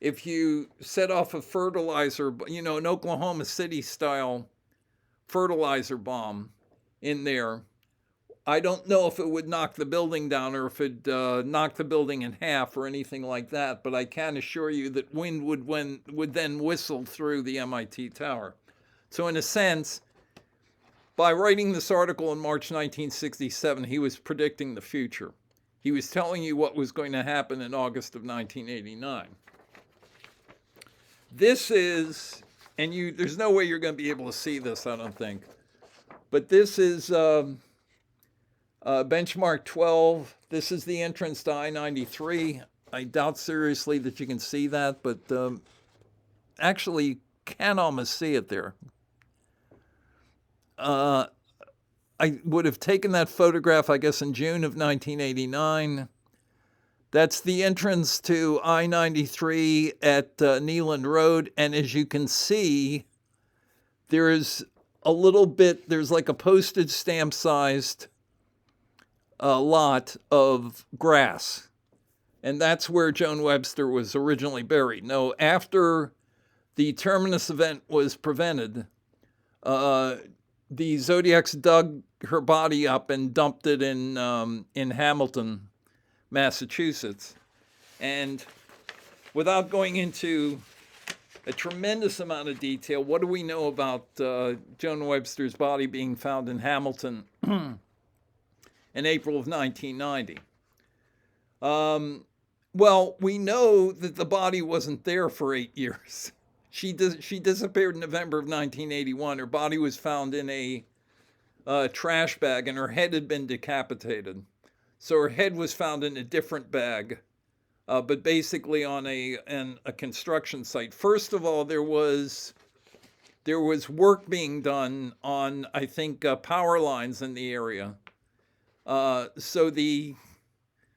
If you set off a fertilizer, an Oklahoma City style fertilizer bomb in there, I don't know if it would knock the building down or if it knock the building in half or anything like that, but I can assure you that wind would then whistle through the MIT tower. So in a sense, by writing this article in March 1967, he was predicting the future. He was telling you what was going to happen in August of 1989. This is, and there's no way you're going to be able to see this, I don't think, but this is benchmark 12. This is the entrance to I-93. I doubt seriously that you can see that, but actually you can almost see it there. I would have taken that photograph, I guess, in June of 1989. That's the entrance to I-93 at Neeland Road. And as you can see, there's like a postage stamp sized lot of grass. And that's where Joan Webster was originally buried. No, after the Terminus Event was prevented, the Zodiacs dug her body up and dumped it in Hamilton, Massachusetts. And without going into a tremendous amount of detail, what do we know about Joan Webster's body being found in Hamilton in April of 1990? Well, we know that the body wasn't there for 8 years. She disappeared in November of 1981. Her body was found in a trash bag, and her head had been decapitated. So her head was found in a different bag, but basically on a construction site. First of all, there was work being done on, I think, power lines in the area. So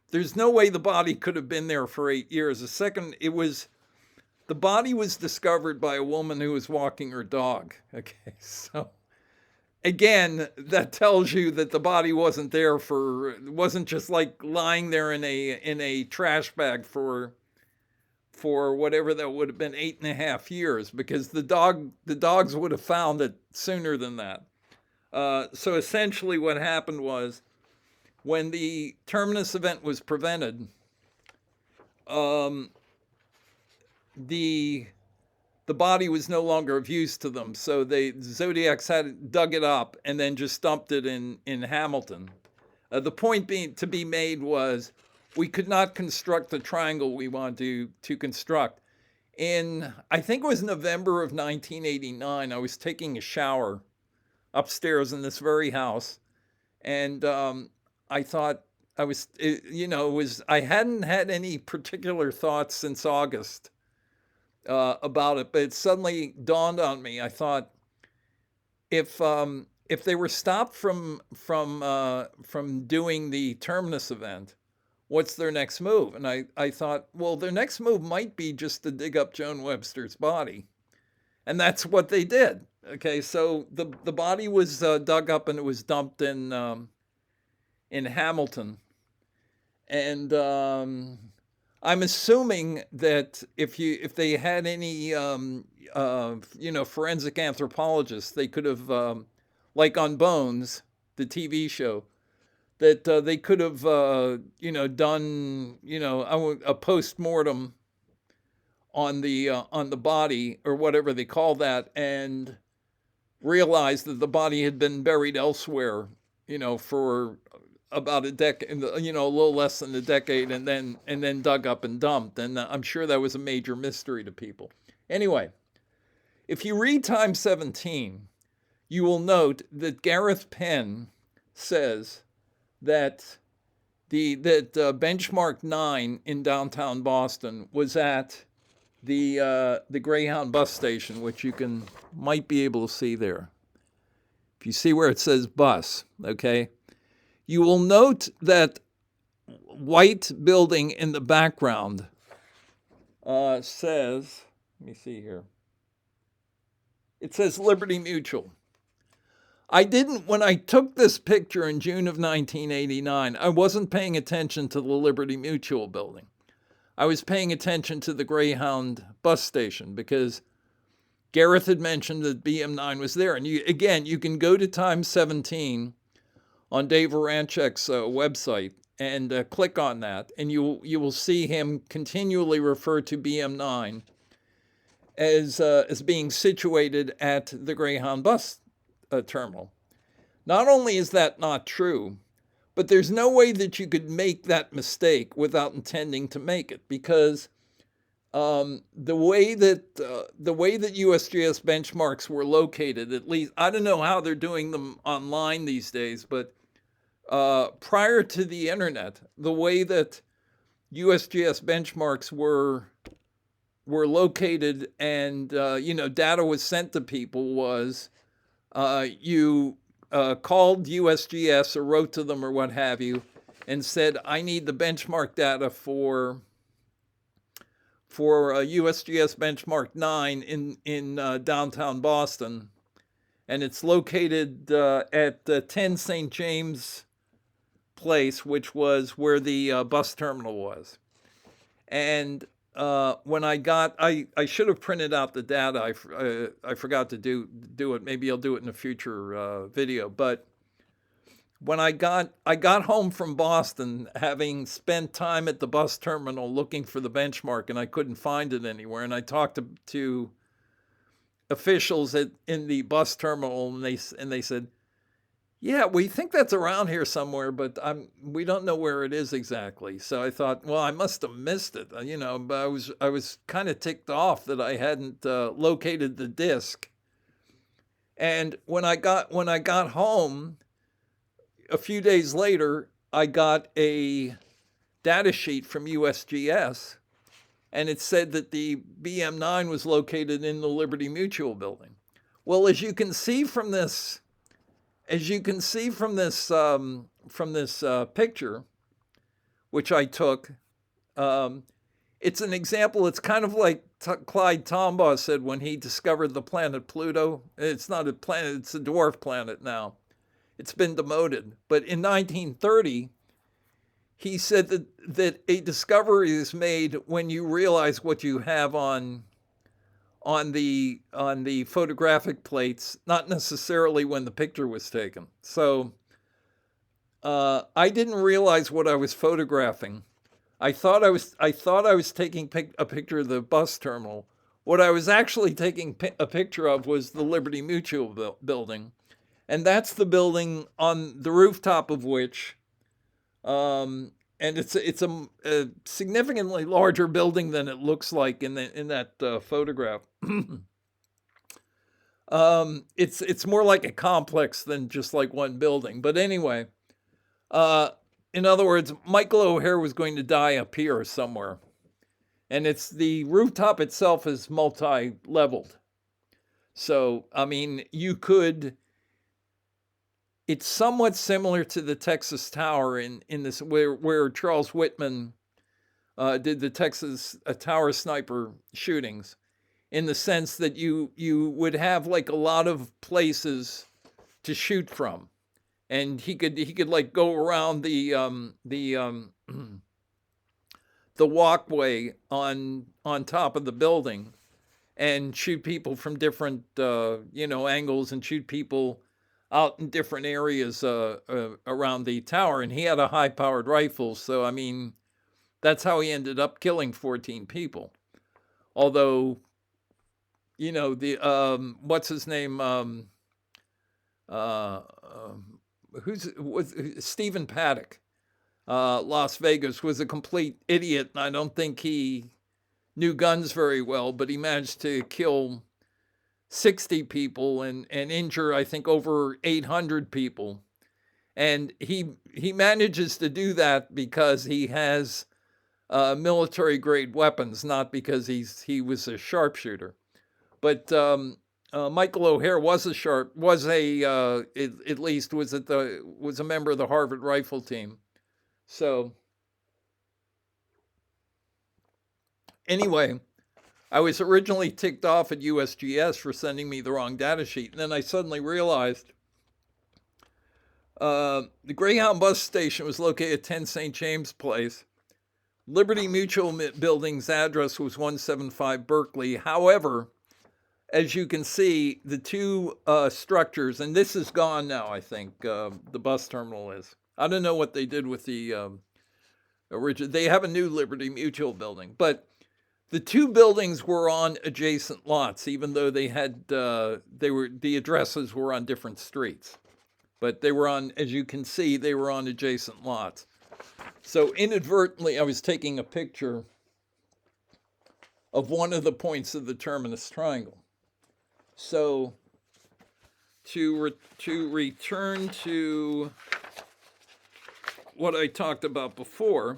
there's no way the body could have been there for 8 years. The body was discovered by a woman who was walking her dog. Okay, so again, that tells you that the body wasn't just like lying there in a trash bag for whatever that would have been 8.5 years, because the dogs would have found it sooner than that. So essentially what happened was, when the Terminus Event was prevented, the body was no longer of use to them. So the Zodiacs had dug it up and then just dumped it in Hamilton. The point to be made was, we could not construct the triangle we wanted to construct. I think it was November of 1989, I was taking a shower upstairs in this very house. And I thought I hadn't had any particular thoughts since August about it, but it suddenly dawned on me. I thought, if they were stopped from doing the Terminus Event, what's their next move? And I thought, well, their next move might be just to dig up Joan Webster's body, and that's what they did. Okay, so the body was dug up and it was dumped in Hamilton, and I'm assuming that if they had any forensic anthropologists, they could have, like on Bones, the TV show, that they could have done a post-mortem on the body, or whatever they call that, and realized that the body had been buried elsewhere, for about a decade, a little less than a decade, and then dug up and dumped. And I'm sure that was a major mystery to people. Anyway, if you read Time 17, you will note that Gareth Penn says that benchmark 9 in downtown Boston was at the Greyhound bus station, which you might be able to see there. If you see where it says bus, okay, you will note that white building in the background says, let me see here. It says Liberty Mutual. When I took this picture in June of 1989, I wasn't paying attention to the Liberty Mutual building. I was paying attention to the Greyhound bus station because Gareth had mentioned that BM9 was there. And you can go to Time 17 on Dave Aranchek's website and click on that, and you will see him continually refer to BM9 as being situated at the Greyhound bus terminal. Not only is that not true, but there's no way that you could make that mistake without intending to make it, because the way that USGS benchmarks were located, at least I don't know how they're doing them online these days, but prior to the internet, the way that USGS benchmarks were located and data was sent to people was you called USGS or wrote to them or what have you and said, I need the benchmark data for USGS benchmark 9 in downtown Boston, and it's located at 10 St. James Place, which was where the bus terminal was. And when I should have printed out the data. I forgot to do it. Maybe I'll do it in a future video. But when I got home from Boston, having spent time at the bus terminal looking for the benchmark, and I couldn't find it anywhere, and I talked to officials in the bus terminal, and they said, yeah, we think that's around here somewhere, but we don't know where it is exactly. So I thought, well, I must have missed it, but I was kind of ticked off that I hadn't located the disk. And when I got home a few days later, I got a data sheet from USGS, and it said that the BM9 was located in the Liberty Mutual building. Well, as you can see from this picture, which I took, it's an example. It's kind of like Clyde Tombaugh said when he discovered the planet Pluto. It's not a planet; it's a dwarf planet now. It's been demoted. But in 1930, he said that a discovery is made when you realize what you have on the photographic plates, not necessarily when the picture was taken. So I didn't realize what I was photographing. I thought I was taking a picture of the bus terminal. What I was actually taking a picture of was the Liberty Mutual building, and that's the building on the rooftop of which, and it's a significantly larger building than it looks like in that photograph. It's more like a complex than just like one building. But anyway, in other words, Michael O'Hare was going to die up here somewhere, and the rooftop itself is multi-leveled. So I mean, it's somewhat similar to the Texas Tower in this where Charles Whitman did the Texas Tower sniper shootings, in the sense that you would have like a lot of places to shoot from, and he could like go around the walkway on top of the building and shoot people from different angles, and shoot people out in different areas around the tower. And he had a high-powered rifle, so I mean, that's how he ended up killing 14 people. Although, the what's his name? Stephen Paddock, Las Vegas, was a complete idiot, and I don't think he knew guns very well, but he managed to kill 60 people and injure, I think, over 800 people. And he manages to do that because he has military grade weapons, not because he was a sharpshooter. But Michael O'Hare was at least was a member of the Harvard rifle team. So anyway, I was originally ticked off at USGS for sending me the wrong data sheet, and then I suddenly realized the Greyhound bus station was located at 10 St. James Place. Liberty Mutual Building's address was 175 Berkeley. However, as you can see, the two structures, and this is gone now, I think, the bus terminal is. I don't know what they did with the original. They have a new Liberty Mutual building, but the two buildings were on adjacent lots, even though the addresses were on different streets. But they were on, as you can see, they were on adjacent lots. So inadvertently, I was taking a picture of one of the points of the terminus triangle. So to return to what I talked about before,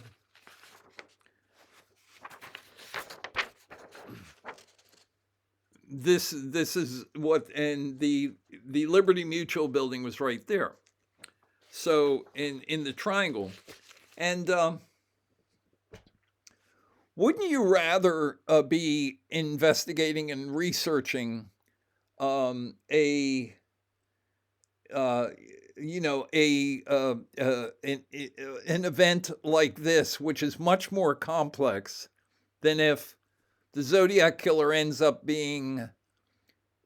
this is what, and the Liberty Mutual building was right there. So in the triangle, and wouldn't you rather be investigating and researching an event like this, which is much more complex than if the Zodiac killer ends up being,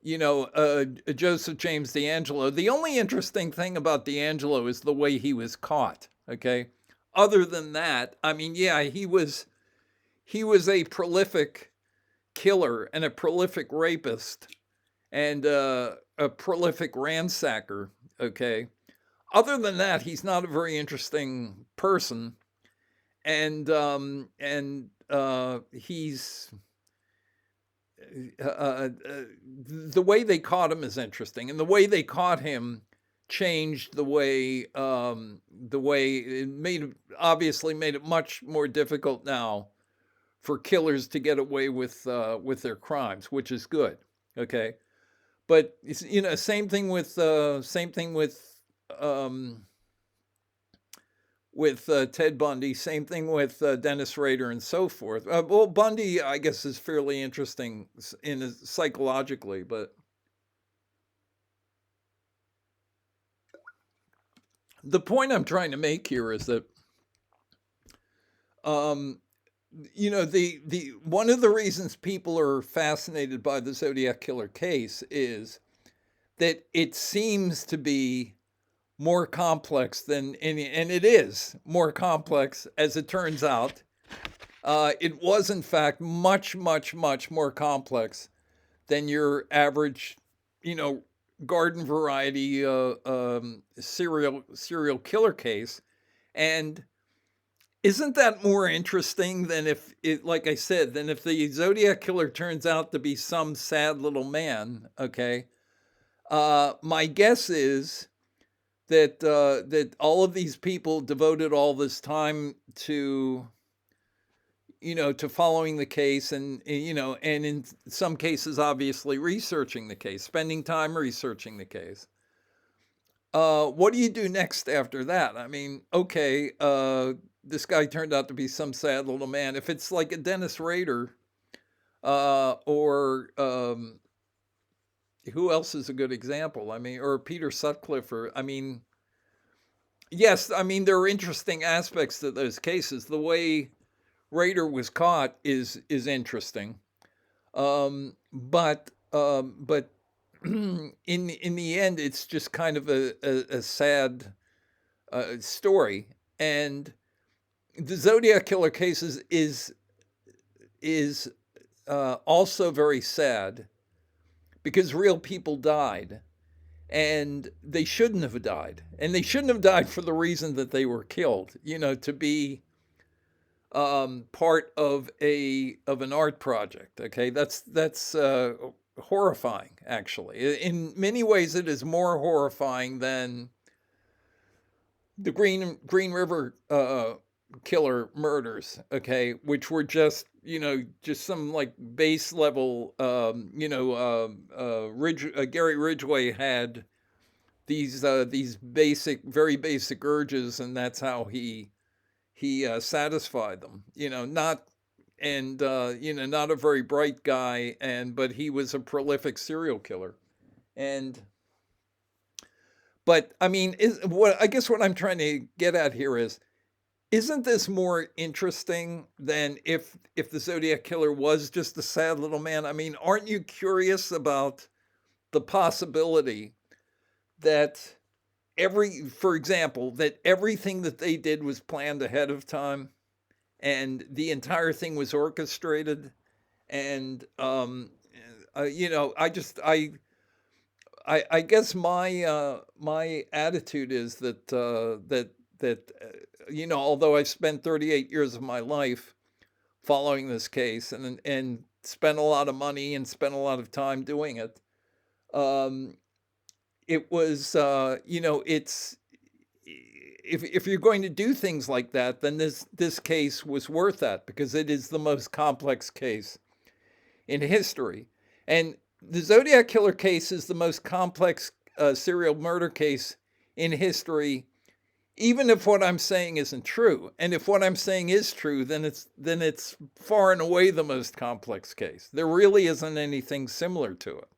a Joseph James D'Angelo? The only interesting thing about D'Angelo is the way he was caught. Okay, other than that, I mean, yeah, he was a prolific killer and a prolific rapist and a prolific ransacker. Okay, other than that, he's not a very interesting person, and he's the way they caught him is interesting, and the way they caught him changed the way it obviously made it much more difficult now for killers to get away with their crimes, which is good. Okay, but same thing with Ted Bundy, same thing with Dennis Rader, and so forth. Well, Bundy, I guess, is fairly interesting psychologically, but the point I'm trying to make here is that, the one of the reasons people are fascinated by the Zodiac killer case is that it seems to be more complex than any, and it is more complex, as it turns out. It was, in fact, much, much, much more complex than your average, garden variety serial killer case. And isn't that more interesting than if it, like I said, than if the Zodiac killer turns out to be some sad little man? Okay, my guess is that all of these people devoted all this time to following the case, and and in some cases obviously researching the case, spending time researching the case. What do you do next after that? I mean, okay, this guy turned out to be some sad little man. If it's like a Dennis Rader, or who else is a good example? I mean, or Peter Sutcliffe, or, I mean, yes, I mean, there are interesting aspects to those cases. The way Rader was caught is interesting, but in the end, it's just kind of a sad story. And the Zodiac killer cases is also very sad, because real people died, and they shouldn't have died. And they shouldn't have died for the reason that they were killed, to be part of an art project. Okay, that's horrifying. Actually, in many ways, it is more horrifying than the Green River killer murders. Okay, which were just some like base level. Gary Ridgway had these very basic urges, and that's how he satisfied them. Not a very bright guy, but he was a prolific serial killer. And but I mean, I guess what I'm trying to get at here is, isn't this more interesting than if the Zodiac killer was just a sad little man? I mean, aren't you curious about the possibility that for example, that everything that they did was planned ahead of time, and the entire thing was orchestrated? And I guess my attitude is that although I spent 38 years of my life following this case, and spent a lot of money and spent a lot of time doing it, it was it's if you're going to do things like that, then this case was worth that, because it is the most complex case in history. And the Zodiac killer case is the most complex serial murder case in history, even if what I'm saying isn't true. And if what I'm saying is true, then it's far and away the most complex case. There really isn't anything similar to it.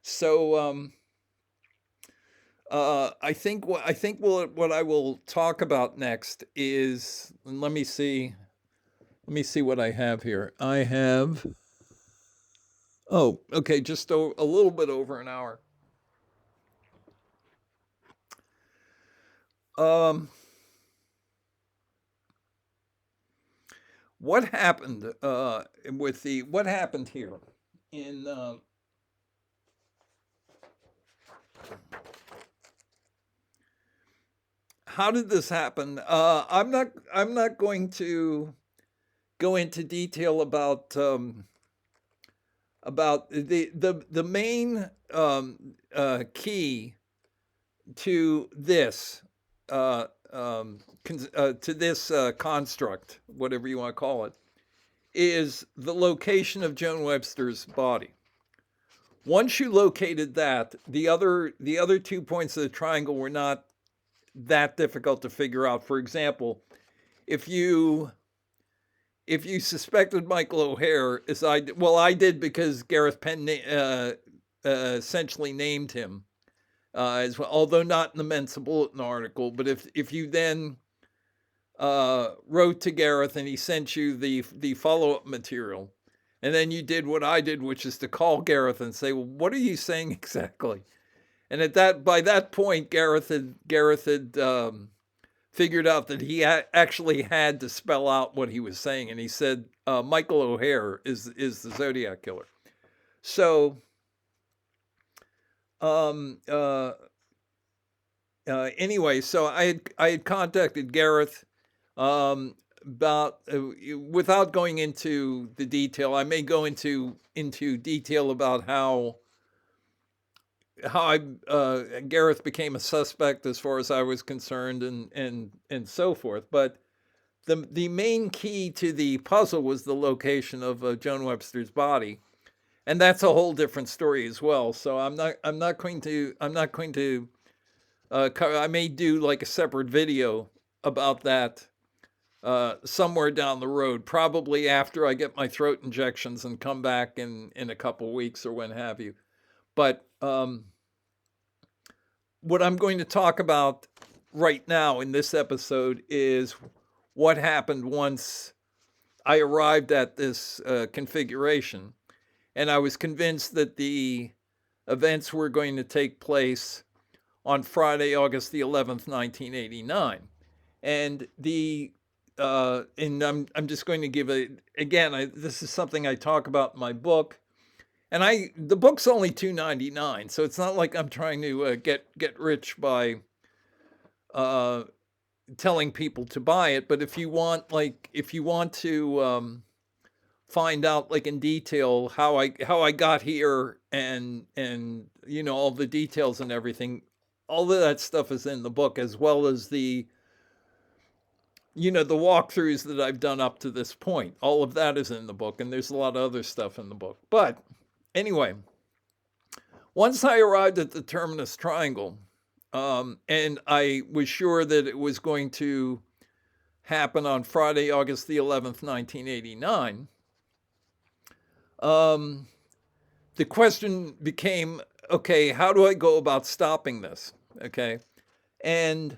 So I think what I will talk about next is, and let me see what I have here. I have, oh, okay, just a little bit over an hour. What happened what happened here in how did this happen? I'm not going to go into detail about the main key to this construct, whatever you want to call it, is the location of Joan Webster's body. Once you located that, the other 2 points of the triangle were not that difficult to figure out. For example, if you suspected Michael O'Hare, as I did, because Gareth Penn essentially named him as well, although not in the Mensa Bulletin article. But if you then wrote to Gareth and he sent you the follow-up material, and then you did what I did, which is to call Gareth and say, well, what are you saying exactly? And by that point, Gareth had figured out that he actually had to spell out what he was saying, and he said Michael O'Hare is the Zodiac killer. So anyway, so I had contacted Gareth about without going into the detail. I may go into detail about how Gareth became a suspect as far as I was concerned, and so forth. But the main key to the puzzle was the location of Joan Webster's body, and that's a whole different story as well. So I'm not going to I may do like a separate video about that somewhere down the road, probably after I get my throat injections and come back in a couple weeks or when have you. But what I'm going to talk about right now in this episode is what happened once I arrived at this configuration, and I was convinced that the events were going to take place on Friday, August the 11th, 1989. And I'm just going to give this is something I talk about in my book, And the book's only $2.99, so it's not like I'm trying to get rich by uh, telling people to buy it. But if you want, to find out, like, in detail how I got here, and all the details and everything, all of that stuff is in the book, as well as the walkthroughs that I've done up to this point. All of that is in the book, and there's a lot of other stuff in the book. But anyway, once I arrived at the Terminus Triangle, and I was sure that it was going to happen on Friday, August the 11th, 1989, the question became, okay, how do I go about stopping this? Okay. And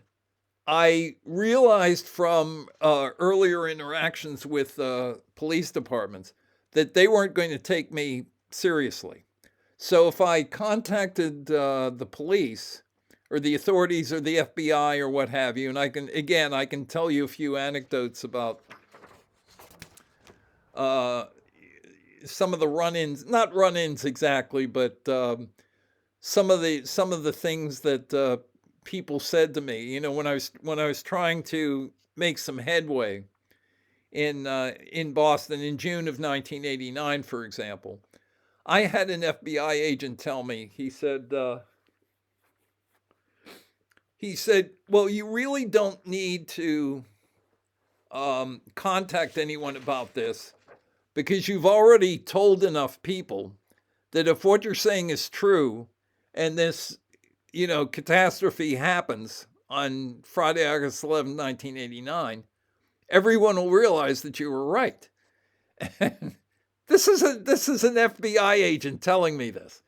I realized from earlier interactions with police departments that they weren't going to take me seriously. So if I contacted the police or the authorities or the FBI or what have you, and I can tell you a few anecdotes about some of the run-ins, not run-ins exactly, but some of the things that people said to me, when I was trying to make some headway in Boston in June of 1989, for example. I had an FBI agent tell me, he said, well, you really don't need to contact anyone about this, because you've already told enough people that if what you're saying is true and this, catastrophe happens on Friday, August 11, 1989, everyone will realize that you were right. This is an FBI agent telling me this.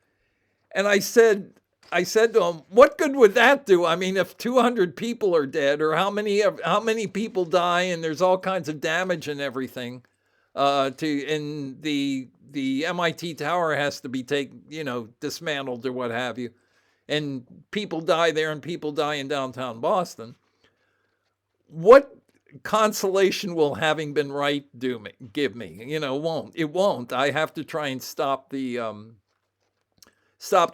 And I said to him, what good would that do? I mean, if 200 people are dead, or how many people die, and there's all kinds of damage and everything, and the MIT tower has to be dismantled or what have you, and people die there and people die in downtown Boston. What consolation will having been right give me? It won't. I have to try and stop the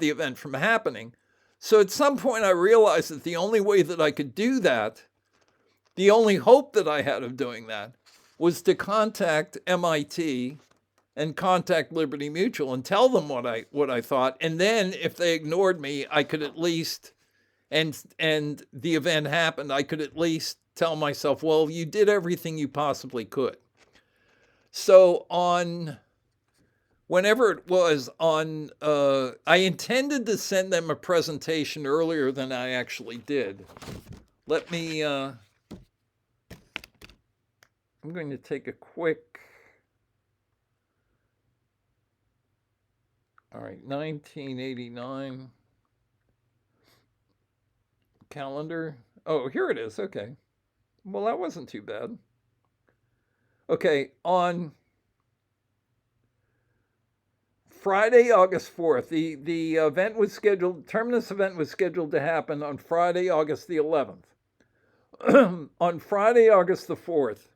event from happening. So at some point I realized that the only way that I could do that, the only hope that I had of doing that, was to contact MIT and contact Liberty Mutual and tell them what I thought. And then if they ignored me, I could at least, and the event happened, I could at least tell myself, well, you did everything you possibly could. So whenever it was I intended to send them a presentation earlier than I actually did. Let me, I'm going to take a quick, all right, 1989 calendar. Oh, here it is. Okay. Well, that wasn't too bad. Okay, on Friday, August 4th, the event was scheduled, Terminus event was scheduled to happen on Friday, August the 11th. On Friday, August the 4th,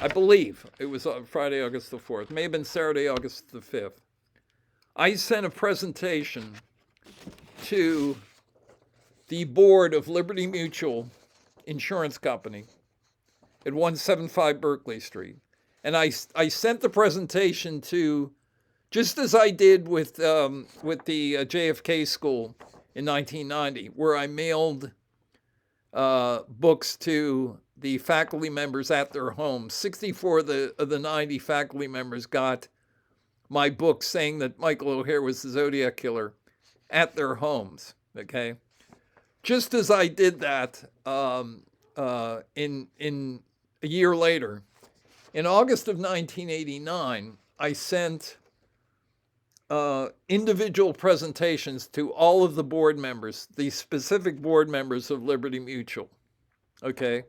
I believe it was on Friday, August the 4th, may have been Saturday, August the 5th, I sent a presentation to the board of Liberty Mutual Insurance Company at 175 Berkeley Street. And I sent the presentation to, just as I did with the JFK School in 1990, where I mailed books to the faculty members at their homes. 64 of the 90 faculty members got my book saying that Michael O'Hare was the Zodiac killer at their homes. Okay, just as I did that in a year later, in August of 1989, I sent individual presentations to all of the board members, the specific board members of Liberty Mutual. Okay,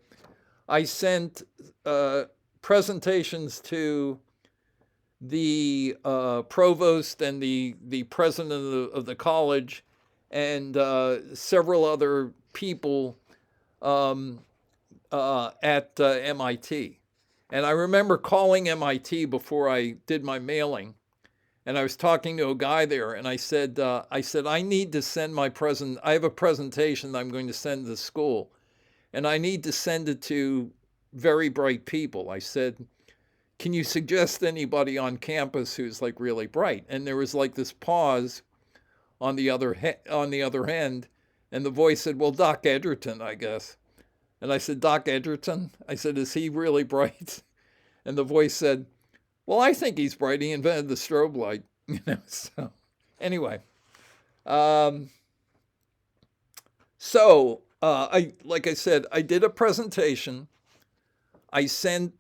I sent presentations to the provost and the president of the college, and several other people at MIT. And I remember calling MIT before I did my mailing and I was talking to a guy there, and I said, I need to send my present. I have a presentation that I'm going to send to the school, and I need to send it to very bright people. I said, can you suggest anybody on campus who's like really bright? And there was like this pause on the other end, and the voice said, well, Doc Edgerton, I guess. And I said, Doc Edgerton? I said, is he really bright? And the voice said, well, I think he's bright. He invented the strobe light. So anyway, like I said, I did a presentation. I sent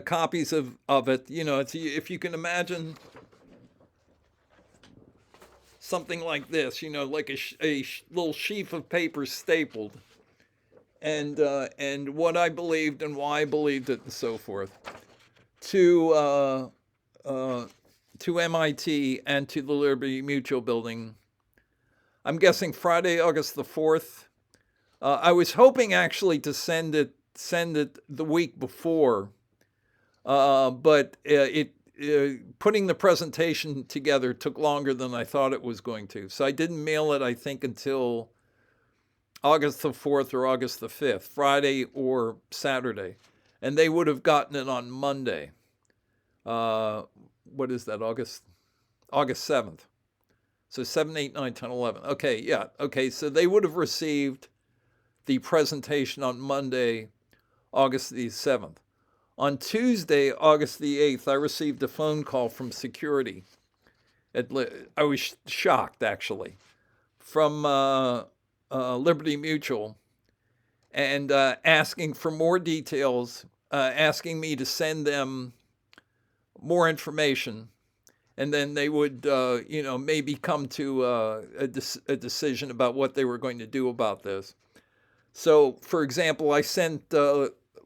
copies of it. It's, if you can imagine something like this, like a little sheaf of paper stapled, and what I believed and why I believed it and so forth, to MIT and to the Liberty Mutual building. I'm guessing Friday, August the 4th. I was hoping actually to send it the week before, but putting the presentation together took longer than I thought it was going to. So I didn't mail it, I think, until August the 4th or August the 5th, Friday or Saturday. And they would have gotten it on Monday. What is that, August 7th. So 7, 8, 9, 10, 11. Okay, yeah. Okay, so they would have received the presentation on Monday, August the 7th. On Tuesday, August the 8th, I received a phone call from security. I was shocked, actually, from Liberty Mutual, and asking for more details, asking me to send them more information, and then they would, maybe come to a decision about what they were going to do about this. So, for example, I sent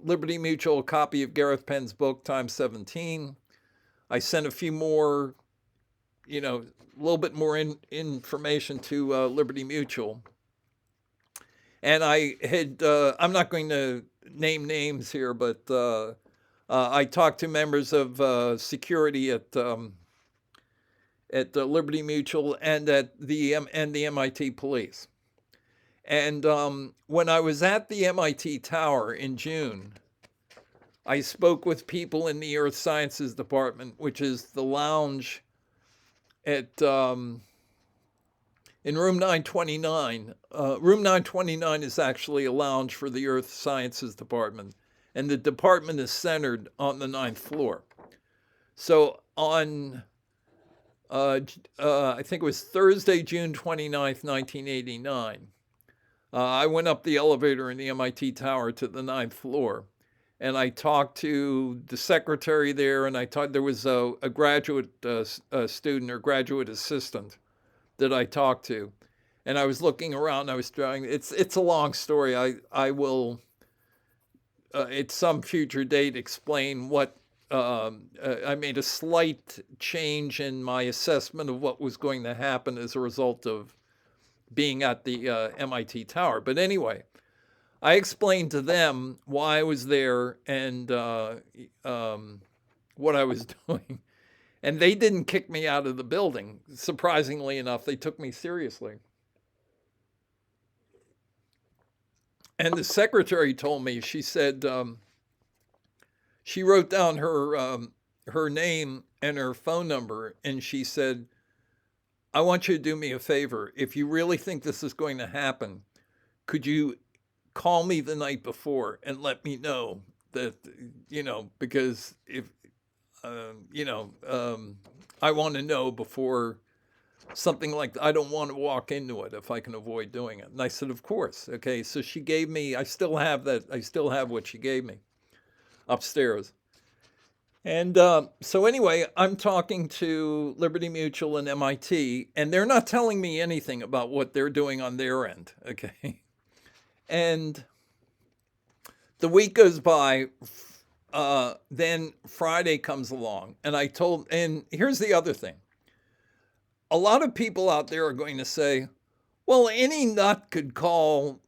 Liberty Mutual a copy of Gareth Penn's book, Time 17. I sent a few more, a little bit more information to Liberty Mutual. And I had, I'm not going to name names here, but I talked to members of security at Liberty Mutual and at the MIT police. And when I was at the MIT Tower in June, I spoke with people in the Earth Sciences Department, which is the lounge at in room 929. Room 929 is actually a lounge for the Earth Sciences Department, and the department is centered on the 9th floor. So on, I think it was Thursday, June 29th, 1989, I went up the elevator in the MIT Tower to the 9th floor, and I talked to the secretary there, and there was a graduate student or graduate assistant that I talked to, and I was looking around. I was trying. It's a long story. I will at some future date explain what I made a slight change in my assessment of what was going to happen as a result of being at the MIT Tower. But anyway, I explained to them why I was there and what I was doing. And they didn't kick me out of the building. Surprisingly enough, they took me seriously. And the secretary told me, she said, she wrote down her name and her phone number, and she said, I want you to do me a favor. If you really think this is going to happen, could you call me the night before and let me know that, because if, I want to know before something like that. I don't want to walk into it if I can avoid doing it. And I said, of course. Okay. So she gave me, I still have what she gave me upstairs. And so anyway, I'm talking to Liberty Mutual and MIT, and they're not telling me anything about what they're doing on their end. Okay. And the week goes by. Then Friday comes along, and here's the other thing. A lot of people out there are going to say, well, any nut could call,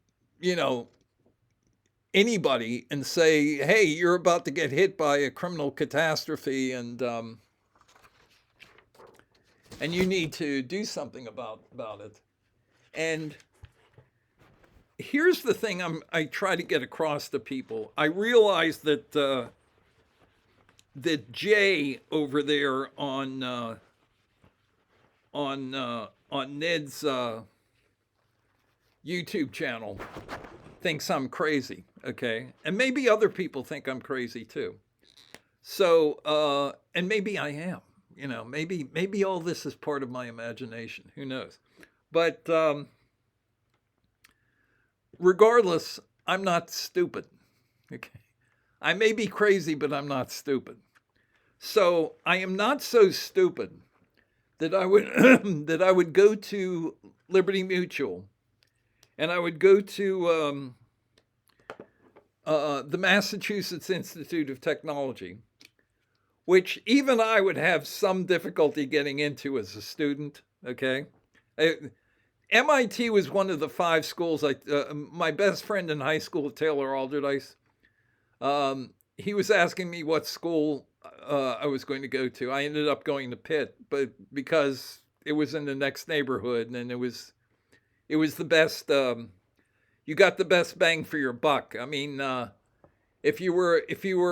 anybody and say, hey, you're about to get hit by a criminal catastrophe, and and you need to do something about it. And here's the thing I try to get across to people. I realize that that Jay over there on Ned's YouTube channel thinks I'm crazy, okay? And maybe other people think I'm crazy too. So, and maybe I am, maybe all this is part of my imagination. Who knows? But regardless, I'm not stupid, okay? I may be crazy, but I'm not stupid. So I am not so stupid that I would that I would go to Liberty Mutual and I would go to the Massachusetts Institute of Technology, which even I would have some difficulty getting into as a student. Okay, MIT was one of the 5 schools. My best friend in high school, Taylor Alderdice, he was asking me what school I was going to go to. I ended up going to Pitt, but because it was in the next neighborhood and it was the best. You got the best bang for your buck. I mean, if you were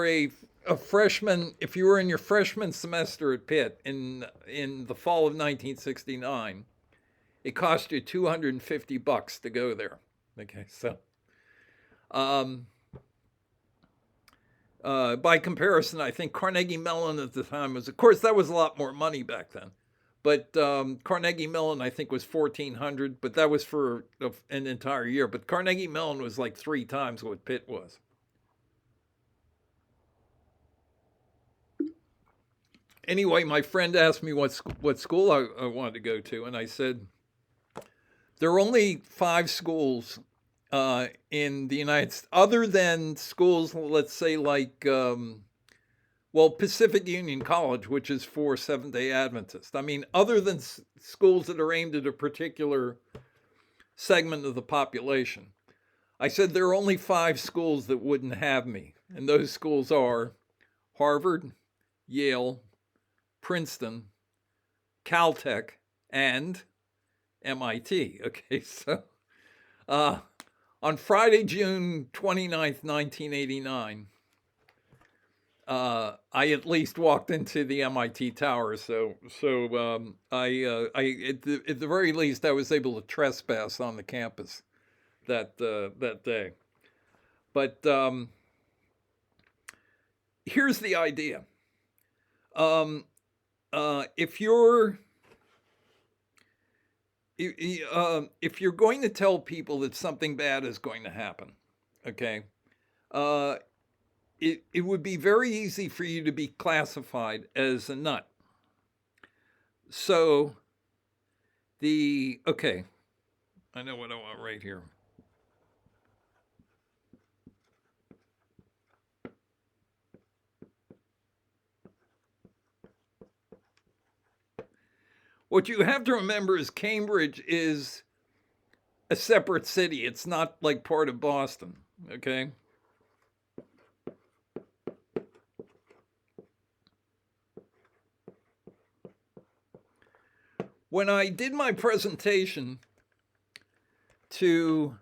a freshman, if you were in your freshman semester at Pitt in the fall of 1969, it cost you $250 to go there. Okay, so by comparison, I think Carnegie Mellon at the time was, of course, that was a lot more money back then. But Carnegie Mellon, I think, was $1,400, but that was for an entire year. But Carnegie Mellon was like 3 times what Pitt was. Anyway, my friend asked me what school I wanted to go to, and I said there are only 5 schools in the United States, other than schools, let's say like Pacific Union College, which is for Seventh-day Adventists. I mean, other than schools that are aimed at a particular segment of the population. I said there are only 5 schools that wouldn't have me, and those schools are Harvard, Yale, Princeton, Caltech, and MIT. Okay, so on Friday, June 29th, 1989, I at least walked into the MIT tower. So I at the very least, I was able to trespass on the campus that day. But here's the idea. If you're going to tell people that something bad is going to happen, okay, it would be very easy for you to be classified as a nut. So okay, I know what I want right here. What you have to remember is Cambridge is a separate city. It's not like part of Boston, okay? When I did my presentation to,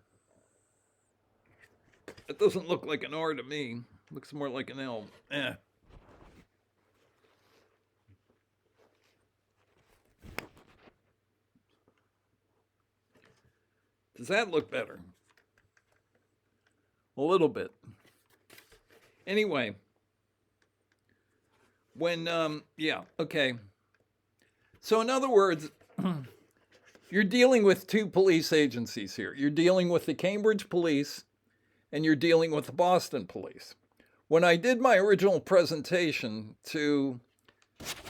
it doesn't look like an R to me. It looks more like an L. Does that look better? A little bit. Anyway, when, okay. So in other words, you're dealing with 2 police agencies here. You're dealing with the Cambridge police and you're dealing with the Boston police. When I did my original presentation to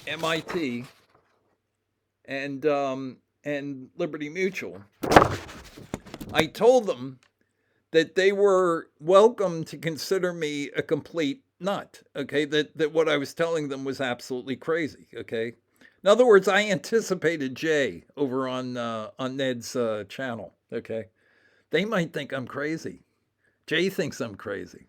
MIT and Liberty Mutual, I told them that they were welcome to consider me a complete nut, okay? That what I was telling them was absolutely crazy, okay? In other words, I anticipated Jay over on Ned's channel, okay? They might think I'm crazy. Jay thinks I'm crazy,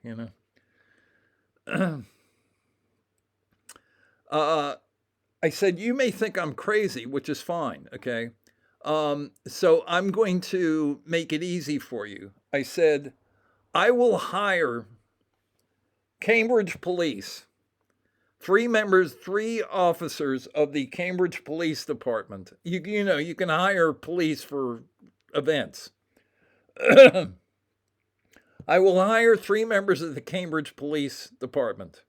I said, you may think I'm crazy, which is fine. Okay. So I'm going to make it easy for you. I said, I will hire Cambridge Police, three officers of the Cambridge Police Department. You know, you can hire police for events. I will hire 3 members of the Cambridge Police Department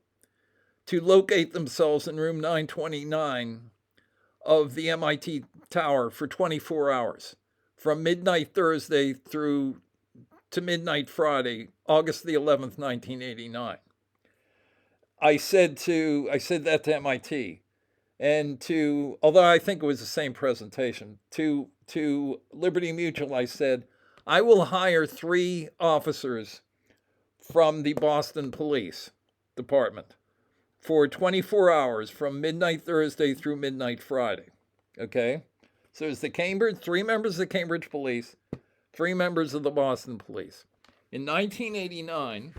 to locate themselves in room 929 of the MIT Tower for 24 hours, from midnight Thursday through to midnight Friday, August the 11th, 1989. I said that to MIT, and to, although I think it was the same presentation, to Liberty Mutual, I said, I will hire 3 officers from the Boston Police Department for 24 hours from midnight Thursday through midnight Friday. Okay? So it's the Cambridge, 3 members of the Cambridge Police, 3 members of the Boston Police. In 1989,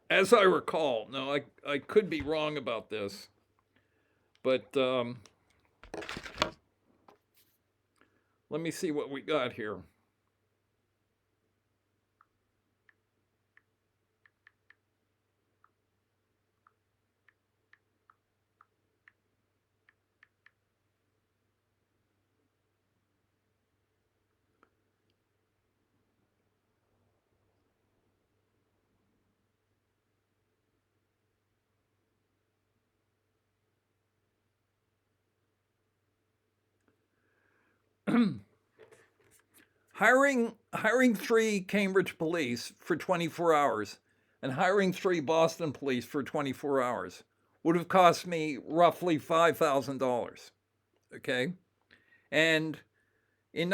as I recall, now I could be wrong about this, but let me see what we got here. hiring 3 Cambridge police for 24 hours and hiring 3 Boston police for 24 hours would have cost me roughly $5,000. Okay? And in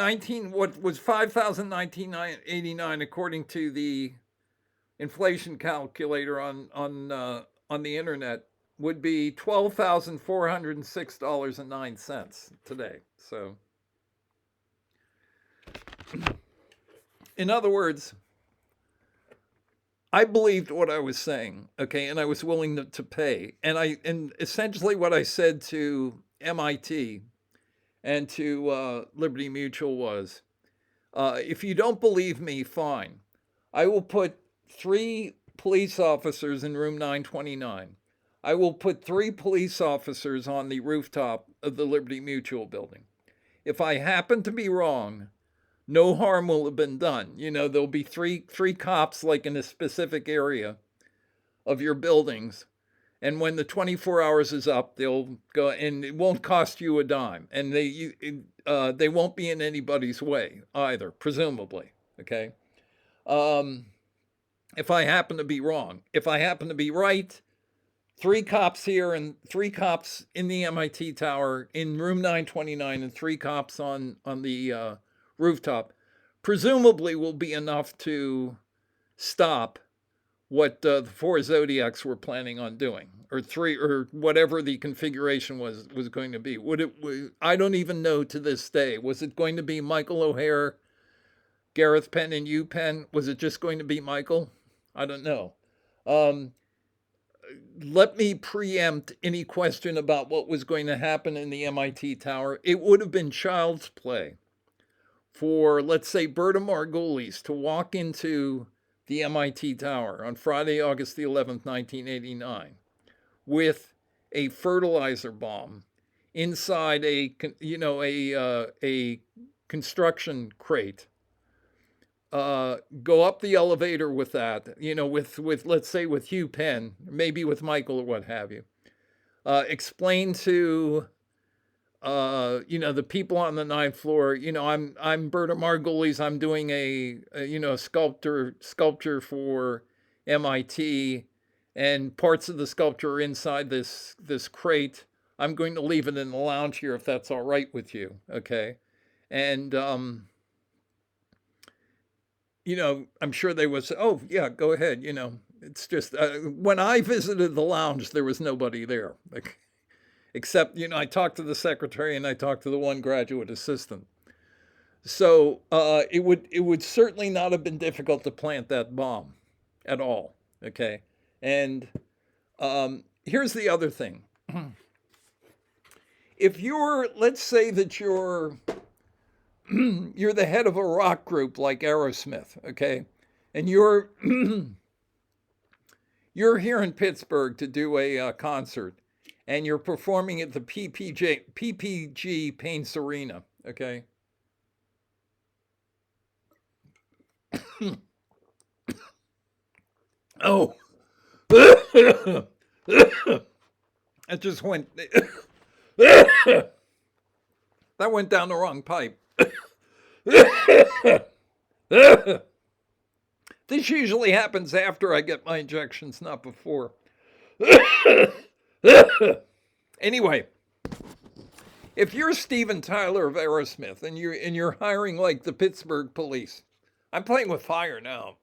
what was 5,1989 according to the inflation calculator on the internet would be $12,406.09 today. So in other words, I believed what I was saying, okay, and I was willing to pay. And essentially what I said to MIT and to Liberty Mutual was, if you don't believe me, fine. I will put 3 police officers in room 929. I will put 3 police officers on the rooftop of the Liberty Mutual building. If I happen to be wrong, no harm will have been done. You know, there'll be three cops like in a specific area of your buildings. And when the 24 hours is up, they'll go, and it won't cost you a dime. And they won't be in anybody's way either, presumably. Okay. If I happen to be wrong, if I happen to be right, 3 cops here and 3 cops in the MIT tower in room 929 and 3 cops on the rooftop, presumably will be enough to stop what the 4 Zodiacs were planning on doing, or 3, or whatever the configuration was going to be. I don't even know to this day. Was it going to be Michael O'Hare, Gareth Penn, and you Penn? Was it just going to be Michael? I don't know. Let me preempt any question about what was going to happen in the MIT tower. It would have been child's play for, let's say, Berta Margulies to walk into the MIT tower on Friday, August the 11th, 1989, with a fertilizer bomb inside a construction crate. Go up the elevator with that, with let's say with Hugh Penn, maybe with Michael or what have you. Explain to the people on the 9th floor, I'm Berta Margulies. I'm doing a sculpture for MIT, and parts of the sculpture are inside this crate. I'm going to leave it in the lounge here if that's all right with you, okay? And I'm sure they would say, "Oh yeah, go ahead." It's just when I visited the lounge, there was nobody there. Like, except, I talked to the secretary and I talked to the one graduate assistant. So it would certainly not have been difficult to plant that bomb at all. Okay. And Here's the other thing. If let's say that you're the head of a rock group like Aerosmith, okay, and you're here in Pittsburgh to do a concert, and you're performing at the PPG Paints Arena, okay. Oh, that just went. That went down the wrong pipe. This usually happens after I get my injections, not before. Anyway, if you're Steven Tyler of Aerosmith and you're hiring like the Pittsburgh police, I'm playing with fire now.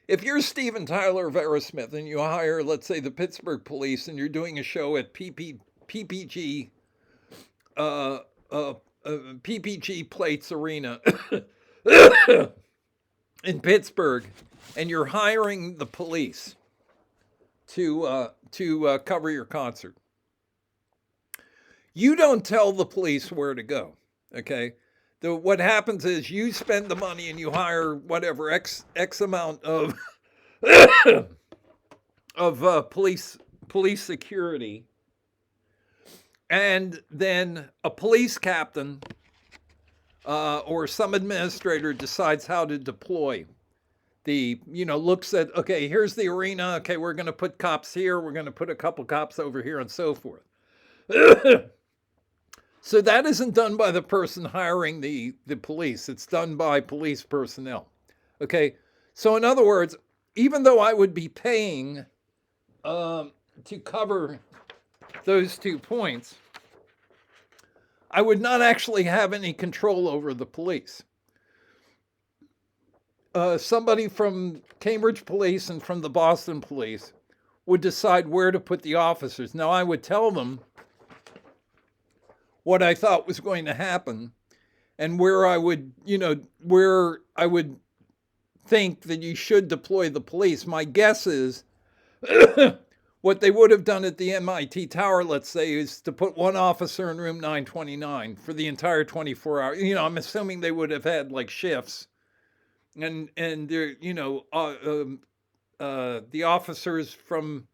If you're Steven Tyler of Aerosmith and you hire, let's say, the Pittsburgh police, and you're doing a show at PPG PPG Plates Arena in Pittsburgh, and you're hiring the police to cover your concert, you don't tell the police where to go. Okay. What happens is you spend the money and you hire whatever X amount of police security, and then a police captain or some administrator decides how to deploy looks at, okay, here's the arena, okay, we're going to put cops here, we're going to put a couple cops over here, and so forth. So that isn't done by the person hiring the police. It's done by police personnel. Okay. So in other words, even though I would be paying to cover those 2 points, I would not actually have any control over the police. Somebody from Cambridge Police and from the Boston Police would decide where to put the officers. Now, I would tell them what I thought was going to happen and where I would think that you should deploy the police. My guess is what they would have done at the MIT Tower, let's say, is to put one officer in room 929 for the entire 24 hours. I'm assuming they would have had like shifts, and the officers from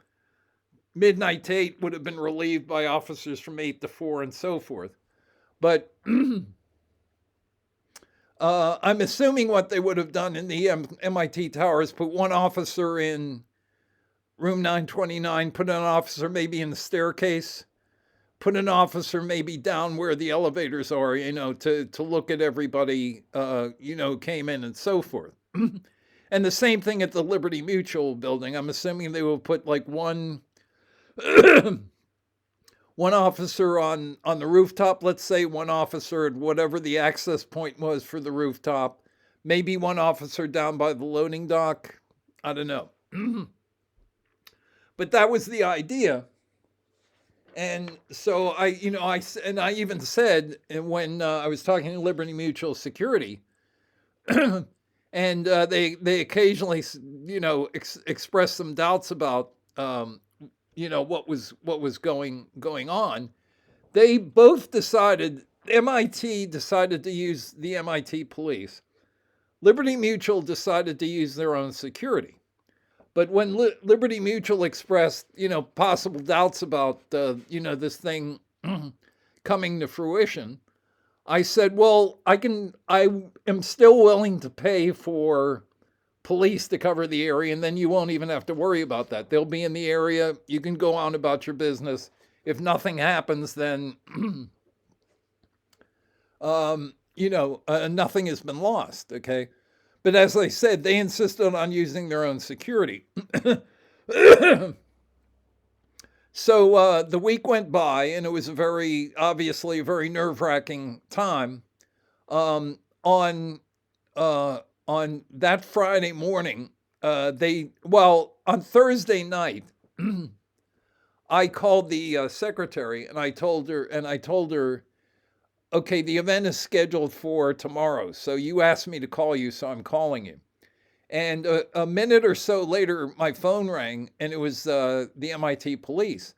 midnight to 8 would have been relieved by officers from 8 to 4 and so forth. But I'm assuming what they would have done in the MIT Tower is put one officer in room 929, put an officer maybe in the staircase, put an officer maybe down where the elevators are, to look at everybody, came in and so forth. And the same thing at the Liberty Mutual building. I'm assuming they will put like one officer on the rooftop, let's say, one officer at whatever the access point was for the rooftop, maybe one officer down by the loading dock. I don't know. But that was the idea. And so I even said when I was talking to Liberty Mutual Security, and they occasionally, expressed some doubts about, what was going on. They both decided, MIT decided to use the MIT police. Liberty Mutual decided to use their own security. But when Liberty Mutual expressed, possible doubts about, this thing coming to fruition, I said, well, I am still willing to pay for police to cover the area, and then you won't even have to worry about that. They'll be in the area. You can go on about your business. If nothing happens, then, nothing has been lost, okay? But as I said, they insisted on using their own security. So the week went by, and it was obviously a very nerve-wracking time. On that Friday morning, on Thursday night, I called the secretary, and I told her, okay, the event is scheduled for tomorrow. So you asked me to call you, so I'm calling you. And a minute or so later, my phone rang, and it was the MIT police.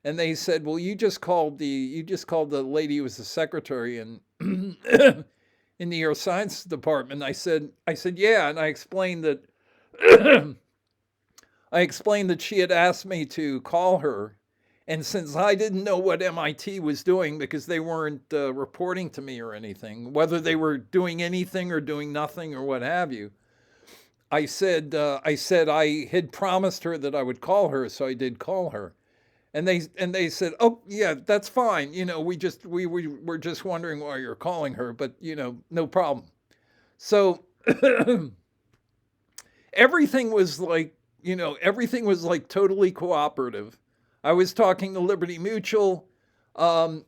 And they said, "Well, you just called the lady who was the secretary in in the Earth Science Department." I said, "Yeah," and I explained that she had asked me to call her, and since I didn't know what MIT was doing because they weren't reporting to me or anything, whether they were doing anything or doing nothing or what have you, I said I had promised her that I would call her, so I did call her. And they said, "Oh yeah, that's fine. We were just wondering why you're calling her, but no problem." So everything was like, everything was like totally cooperative. I was talking to Liberty Mutual.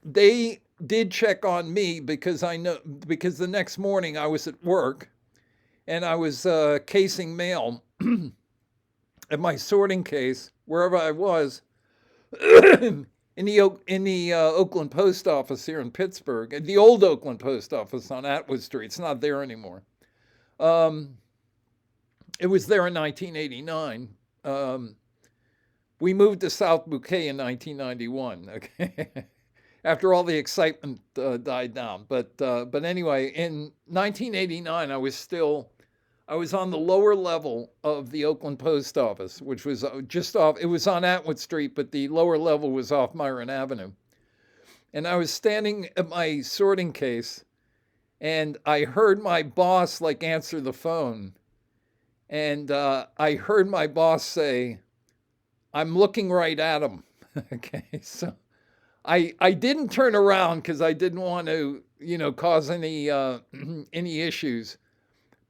They did check on me because the next morning I was at work and I was casing mail at my sorting case wherever I was in the Oakland Post Office here in Pittsburgh, the old Oakland Post Office on Atwood Street. It's not there anymore. It was there in 1989. We moved to South Bouquet in 1991. Okay, after all the excitement died down. But anyway, in 1989, I was on the lower level of the Oakland Post Office, which was just off. It was on Atwood Street, but the lower level was off Myron Avenue. And I was standing at my sorting case, and I heard my boss like answer the phone, and I heard my boss say, "I'm looking right at him." Okay, so I didn't turn around because I didn't want to cause any any issues.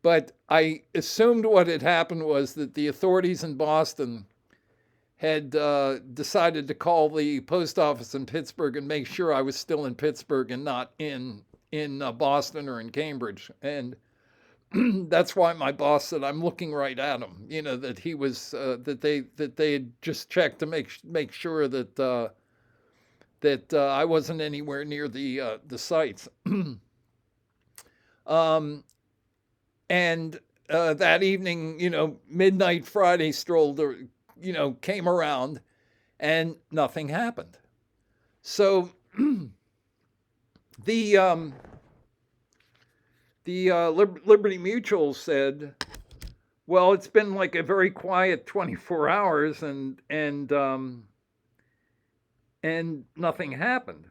But I assumed what had happened was that the authorities in Boston had decided to call the post office in Pittsburgh and make sure I was still in Pittsburgh and not in Boston or in Cambridge. And that's why my boss said, "I'm looking right at him." That he was that they had just checked to make sure that I wasn't anywhere near the sites. um, And that evening, midnight Friday strolled, came around, and nothing happened. So the Liberty Mutual said, "Well, it's been like a very quiet 24 hours, and nothing happened."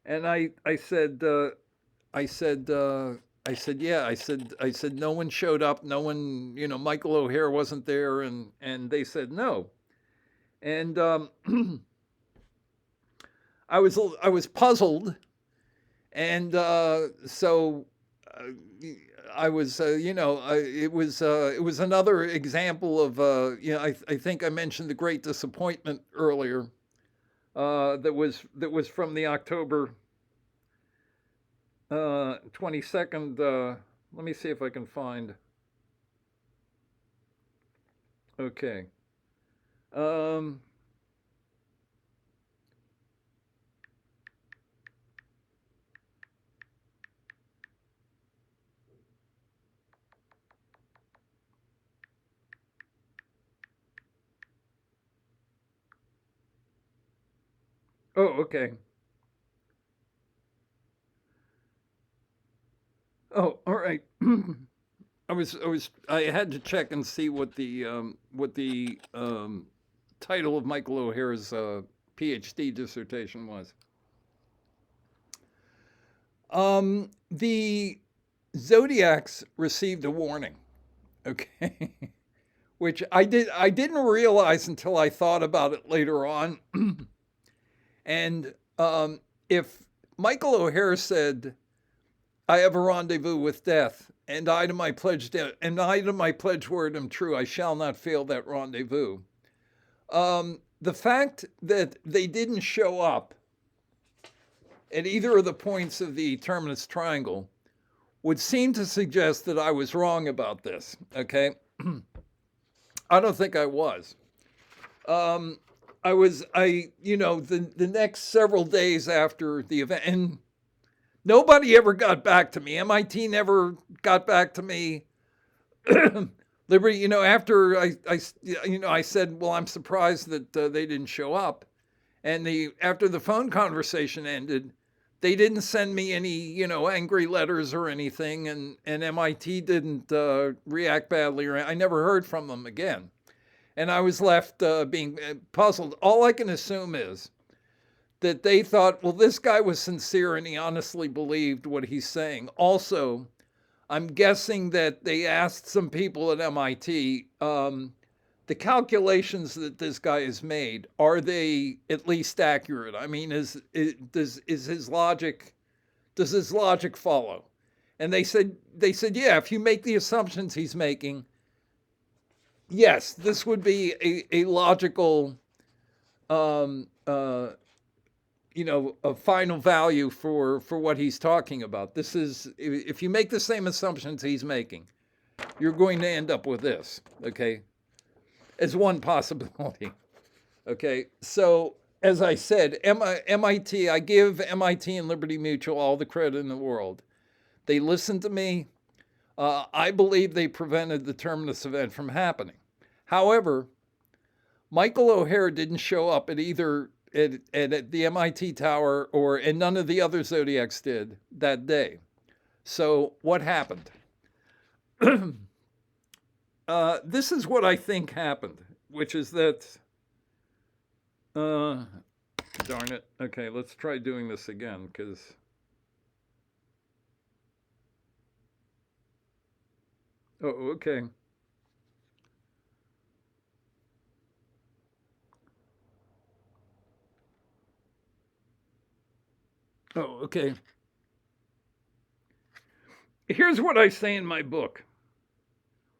And I said, yeah, I said, "No one showed up. No one, Michael O'Hare wasn't there." And they said no. And I was puzzled. And so I was, it was another example of, I think I mentioned the Great Disappointment earlier. That was from the October 22nd. Let me see if I can find. Okay. Um, oh, okay. Oh, all right. I had to check and see what the title of Michael O'Hare's PhD dissertation was. The Zodiacs received a warning, okay, which I didn't realize until I thought about it later on. And if Michael O'Hare said, "I have a rendezvous with death, and I to my pledge word am true, I shall not fail that rendezvous." The fact that they didn't show up at either of the points of the terminus triangle would seem to suggest that I was wrong about this. Okay, I don't think I was. I was, the next several days after the event, and Nobody ever got back to me. MIT never got back to me. Liberty, after I said, well, I'm surprised that they didn't show up. And after the phone conversation ended, they didn't send me any, angry letters or anything. And MIT didn't react badly. I never heard from them again. And I was left being puzzled. All I can assume is that they thought, well, this guy was sincere and he honestly believed what he's saying. Also, I'm guessing that they asked some people at MIT, the calculations that this guy has made, are they at least accurate? I mean, does his logic follow? And they said, yeah, if you make the assumptions he's making, yes, this would be a logical, a final value for what he's talking about. This is, if you make the same assumptions he's making, you're going to end up with this, okay, as one possibility. Okay, so as I said, MIT, I give MIT and Liberty Mutual all the credit in the world. They listened to me. I believe they prevented the Terminus event from happening. However, Michael O'Hare didn't show up at either at the MIT tower, and none of the other Zodiacs did that day. So what happened? This is what I think happened, which is that, darn it. Okay, let's try doing this again, because okay. Okay. Here's what I say in my book.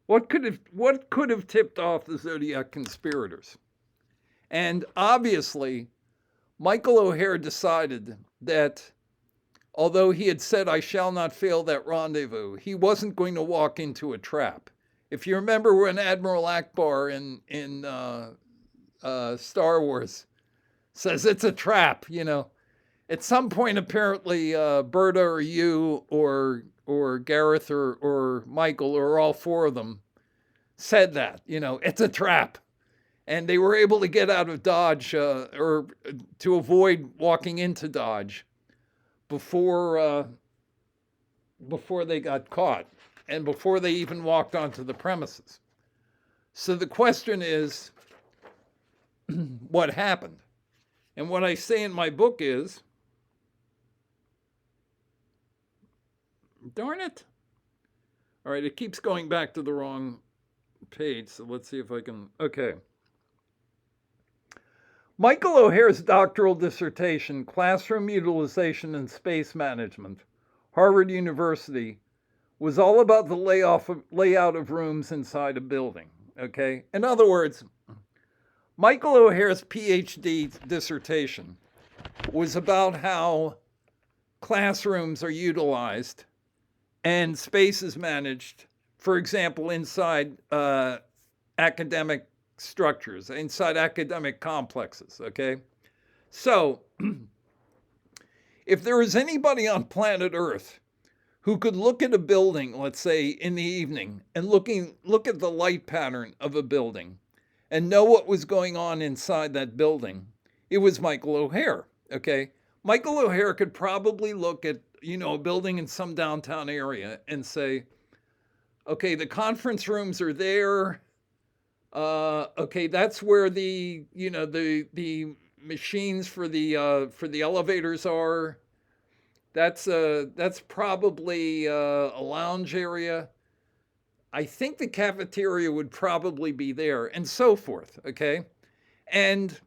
What could have tipped off the Zodiac conspirators? And obviously, Michael O'Hare decided that although he had said, I shall not fail that rendezvous, he wasn't going to walk into a trap. If you remember when Admiral Akbar in Star Wars says it's a trap, at some point, apparently, Berta or you or Gareth or Michael or all four of them said that, it's a trap. And they were able to get out of Dodge or to avoid walking into Dodge before they got caught and before they even walked onto the premises. So the question is, what happened? And what I say in my book is, darn it. All right, it keeps going back to the wrong page, so let's see if I can, okay. Michael O'Hare's doctoral dissertation, Classroom Utilization and Space Management, Harvard University, was all about the layout of rooms inside a building, okay? In other words, Michael O'Hare's PhD dissertation was about how classrooms are utilized and space is managed, for example, inside academic structures, inside academic complexes, okay? So, if there is anybody on planet Earth who could look at a building, let's say in the evening, and look at the light pattern of a building and know what was going on inside that building, it was Michael O'Hare, okay? Michael O'Hare could probably look at, a building in some downtown area and say, okay, the conference rooms are there. Okay, that's where the machines for the elevators are. That's probably a lounge area. I think the cafeteria would probably be there, and so forth. Okay, and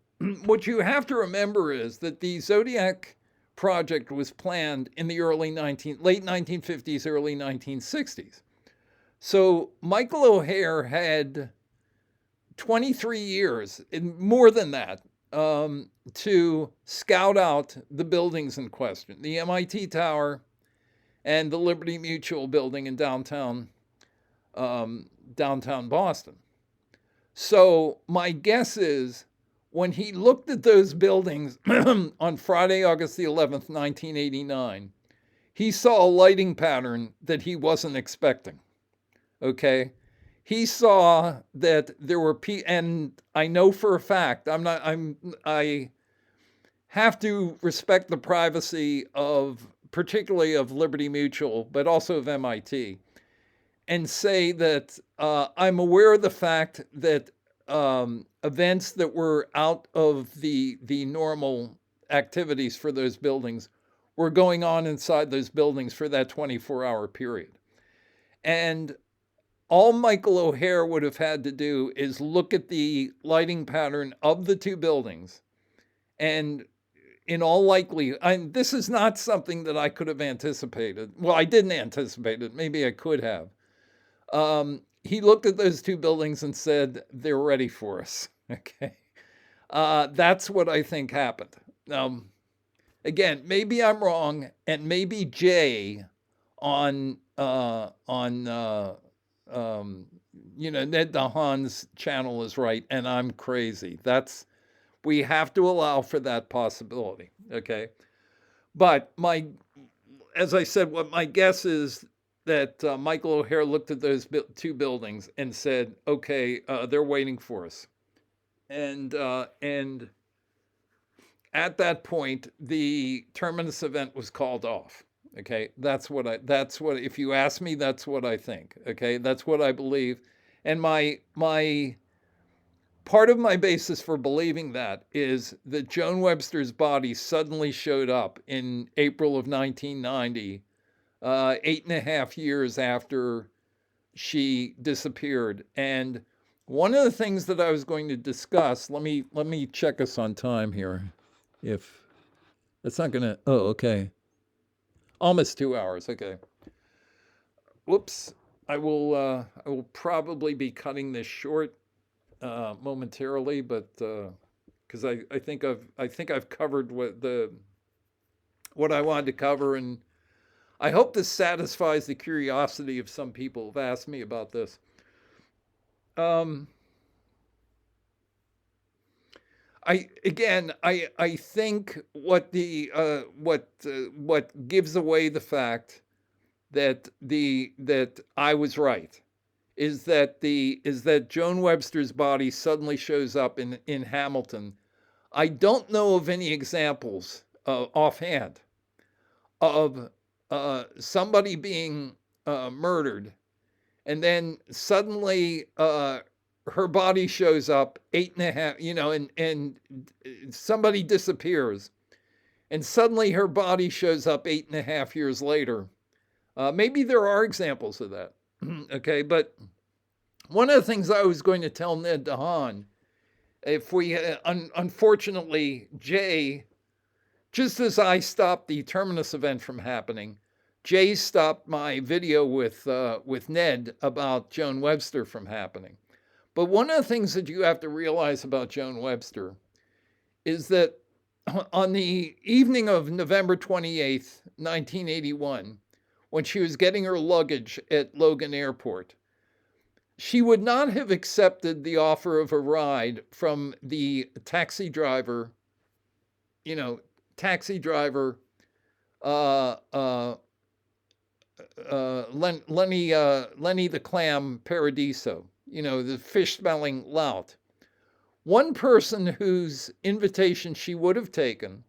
what you have to remember is that the Zodiac project was planned in the late 1950s, early 1960s. So Michael O'Hare had 23 years, and more than that, to scout out the buildings in question, the MIT Tower and the Liberty Mutual building in downtown Boston. So my guess is when he looked at those buildings on Friday, August the 11th, 1989, he saw a lighting pattern that he wasn't expecting. Okay. He saw that there were and I know for a fact, I have to respect the privacy of, particularly of Liberty Mutual, but also of MIT, and say that I'm aware of the fact that events that were out of the normal activities for those buildings were going on inside those buildings for that 24-hour period. And all Michael O'Hare would have had to do is look at the lighting pattern of the two buildings, and in all likelihood, this is not something that I could have anticipated. Well, I didn't anticipate it. Maybe I could have. He looked at those two buildings and said, they're ready for us. Okay. That's what I think happened. Again, maybe I'm wrong, and maybe Jay on Ned DeHaan's channel is right, and I'm crazy. We have to allow for that possibility. Okay. But as I said, what my guess is that Michael O'Hare looked at those two buildings and said, okay, they're waiting for us. And at that point, the Terminus event was called off. Okay. If you ask me, that's what I think. Okay. That's what I believe. And my part of my basis for believing that is that Joan Webster's body suddenly showed up in April of 1990, 8.5 years after she disappeared. And one of the things that I was going to discuss, let me check us on time here. If that's not gonna, oh, okay. Almost 2 hours, okay. Whoops. I will probably be cutting this short momentarily, but because I think I've covered what I wanted to cover, and I hope this satisfies the curiosity of some people who've asked me about this. I think what gives away the fact that I was right is that Joan Webster's body suddenly shows up in Hamilton. I don't know of any examples offhand of somebody being murdered, and then suddenly her body shows up 8.5, and somebody disappears, and suddenly her body shows up 8.5 years later. Maybe there are examples of that. Okay, but one of the things I was going to tell Ned DeHaan, if we, unfortunately, Jay, just as I stopped the Terminus event from happening, Jay stopped my video with Ned about Joan Webster from happening. But one of the things that you have to realize about Joan Webster is that on the evening of November 28th, 1981, when she was getting her luggage at Logan Airport, she would not have accepted the offer of a ride from the taxi driver, Lenny the Clam Paradiso, the fish-smelling lout. One person whose invitation she would have taken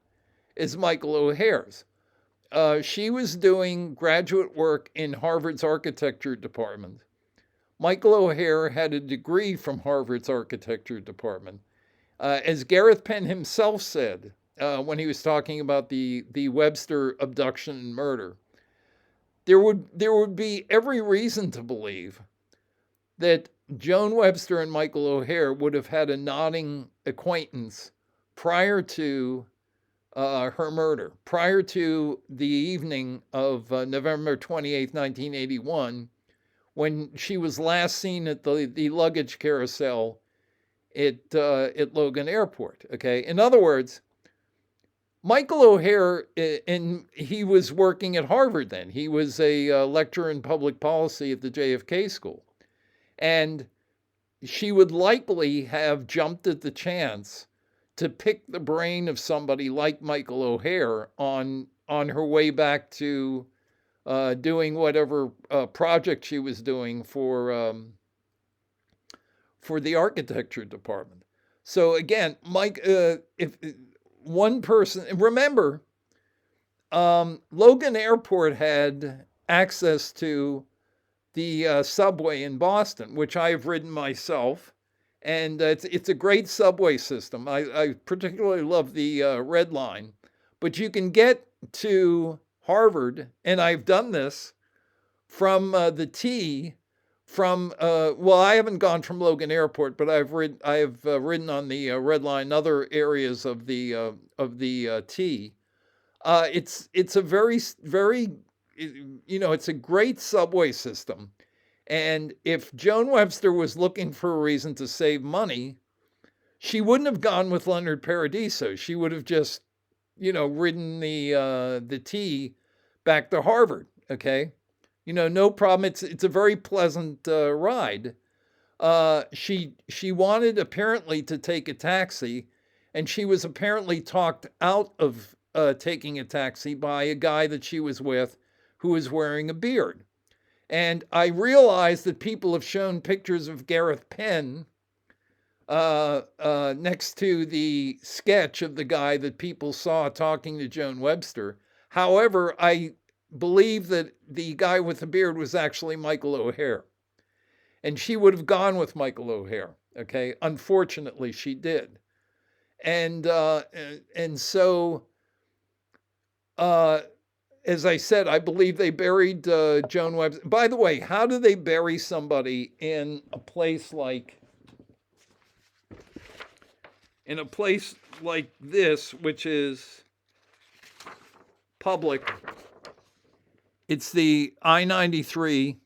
is Michael O'Hare's. She was doing graduate work in Harvard's architecture department. Michael O'Hare had a degree from Harvard's architecture department. As Gareth Penn himself said when he was talking about the Webster abduction and murder, there would be every reason to believe that Joan Webster and Michael O'Hare would have had a nodding acquaintance prior to her murder, prior to the evening of November 28th, 1981, when she was last seen at the luggage carousel at Logan Airport. Okay, in other words, Michael O'Hare, and he was working at Harvard then. He was a lecturer in public policy at the JFK School. And she would likely have jumped at the chance to pick the brain of somebody like Michael O'Hare on her way back to doing whatever project she was doing for the architecture department. So again, Mike, if one person, remember, Logan Airport had access to the subway in Boston, which I have ridden myself, and it's a great subway system. I particularly love the Red Line, but you can get to Harvard, and I've done this from the T. From well, I haven't gone from Logan Airport, but I have ridden on the Red Line, other areas of the T. It's a very it's a great subway system. And if Joan Webster was looking for a reason to save money, she wouldn't have gone with Leonard Paradiso. She would have just, ridden the T back to Harvard. Okay, no problem. It's a very pleasant ride. She wanted apparently to take a taxi, and she was apparently talked out of taking a taxi by a guy that she was with who was wearing a beard. And I realize that people have shown pictures of Gareth Penn next to the sketch of the guy that people saw talking to Joan Webster. However, I believe that the guy with the beard was actually Michael O'Hare. And she would have gone with Michael O'Hare. Okay. Unfortunately, she did. And so as I said, I believe they buried Joan Webster. By the way, how do they bury somebody in a place like this, which is public? It's the I-93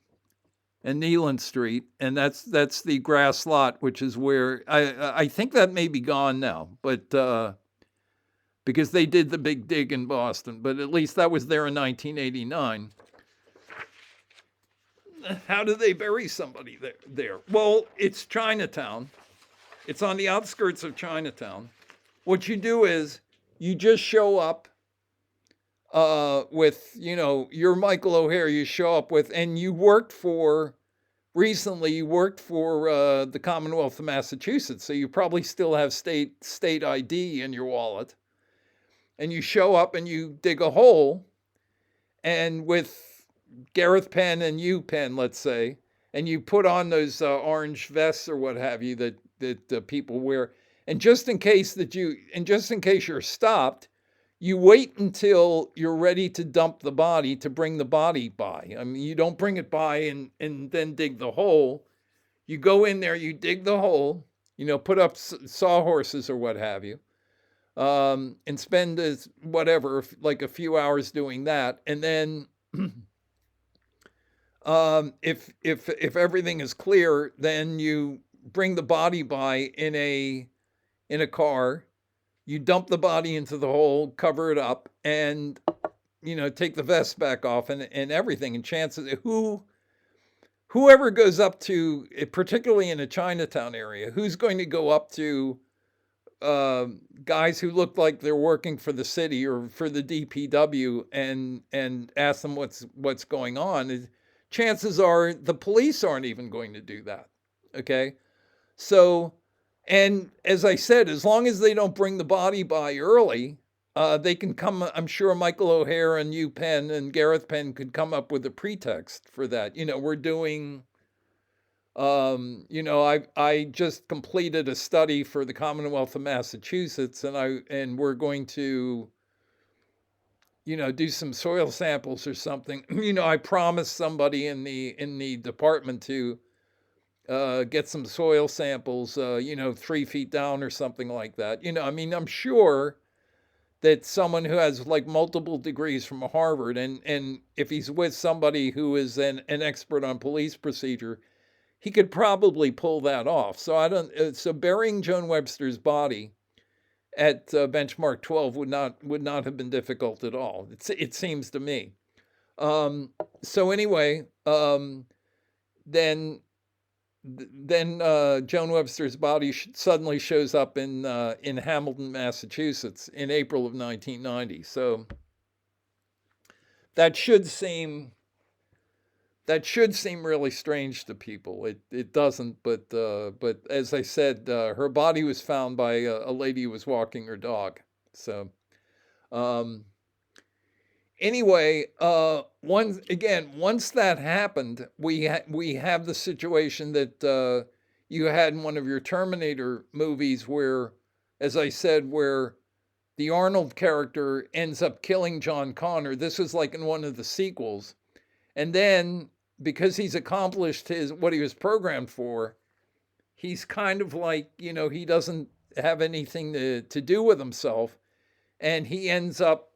and Neelan Street, and that's the grass lot, which is where I think that may be gone now, but because they did the big dig in Boston, but at least that was there in 1989. How do they bury somebody there? Well, it's Chinatown. It's on the outskirts of Chinatown. What you do is you just show up with, you're Michael O'Hare, you show up with, and you worked for the Commonwealth of Massachusetts, so you probably still have state ID in your wallet. And you show up and you dig a hole, and with Gareth Penn and you Penn, let's say, and you put on those orange vests or what have you that people wear, and just in case you're stopped, you wait until you're ready to dump the body to bring the body by. I mean, you don't bring it by and then dig the hole. You go in there, you dig the hole, put up sawhorses or what have you. And spend like a few hours doing that, and then if everything is clear, then you bring the body by in a car. You dump the body into the hole, cover it up, and take the vest back off and everything. And chances whoever goes up to, particularly in a Chinatown area, who's going to go up to guys who look like they're working for the city or for the DPW and ask them what's going on? Chances are the police aren't even going to do that. Okay, so, and as I said, as long as they don't bring the body by early, they can come. I'm sure Michael O'Hare and you Penn and Gareth Penn could come up with a pretext for that. We're doing. I just completed a study for the Commonwealth of Massachusetts, and we're going to, do some soil samples or something. I promised somebody in the department to get some soil samples, 3 feet down or something like that. I'm sure that someone who has like multiple degrees from Harvard, and if he's with somebody who is an expert on police procedure, he could probably pull that off. So so burying Joan Webster's body at benchmark 12 would not have been difficult at all. It seems to me. So anyway, then Joan Webster's body suddenly shows up in Hamilton, Massachusetts in April of 1990. So that should seem really strange to people. It doesn't, but as I said, her body was found by a lady who was walking her dog. So um, anyway, once that happened, we have the situation that you had in one of your Terminator movies, where, as I said, where the Arnold character ends up killing John Connor. This was like in one of the sequels, and then because he's accomplished his what he was programmed for, he's kind of like, he doesn't have anything to do with himself, and he ends up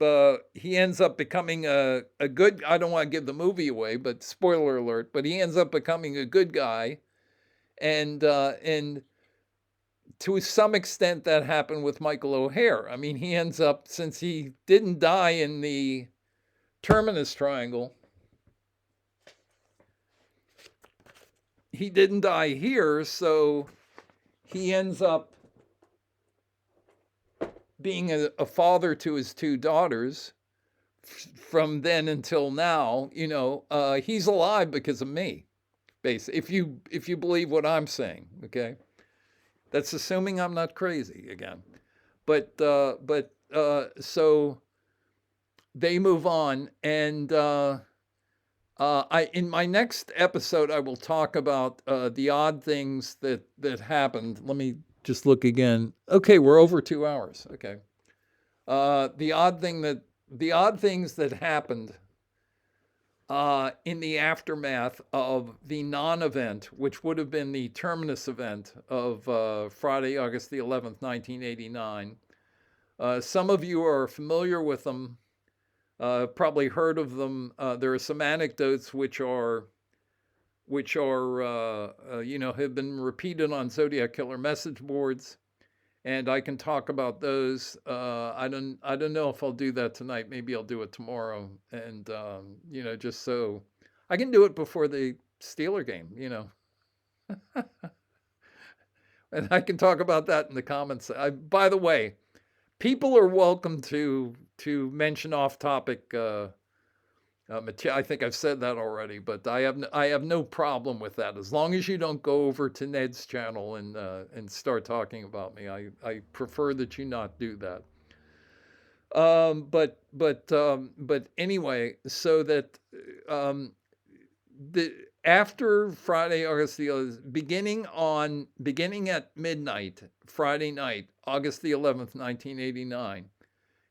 becoming a good. I don't want to give the movie away, but spoiler alert. But he ends up becoming a good guy, and to some extent that happened with Michael O'Hare. I mean, he ends up, since he didn't die in the Terminus Triangle, he didn't die here, so he ends up being a father to his two daughters from then until now. He's alive because of me, basically. If you believe what I'm saying, okay, that's assuming I'm not crazy again. So they move on, and I in my next episode I will talk about the odd things that happened. Let me just look again. Okay, we're over 2 hours. Okay, the odd things that happened in the aftermath of the non-event, which would have been the Terminus event of Friday, August the 11th, 1989. Some of you are familiar with them. Probably heard of them. There are some anecdotes which have been repeated on Zodiac Killer message boards, and I can talk about those. I don't know if I'll do that tonight. Maybe I'll do it tomorrow, and just so I can do it before the Steeler game. And I can talk about that in the comments. By the way, people are welcome to mention off-topic material. I think I've said that already, but I have no problem with that, as long as you don't go over to Ned's channel and start talking about me. I prefer that you not do that. But anyway, so that the after Friday, August the 11th, beginning at midnight, Friday night, August the 11th, 1989,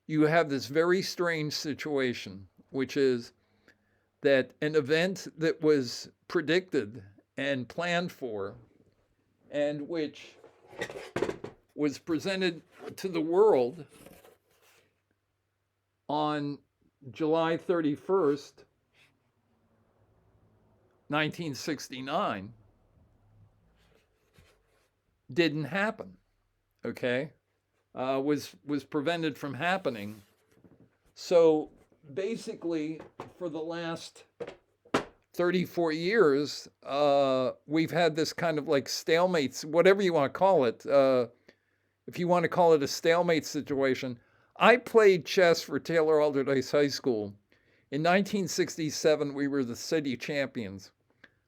you have this very strange situation, which is that an event that was predicted and planned for, and which was presented to the world on July 31st, 1969, didn't happen. Okay, was prevented from happening. So basically, for the last 34 years, we've had this kind of like stalemate, whatever you want to call it. If you want to call it a stalemate situation, I played chess for Taylor Alderdice High School. In 1967, we were the city champions.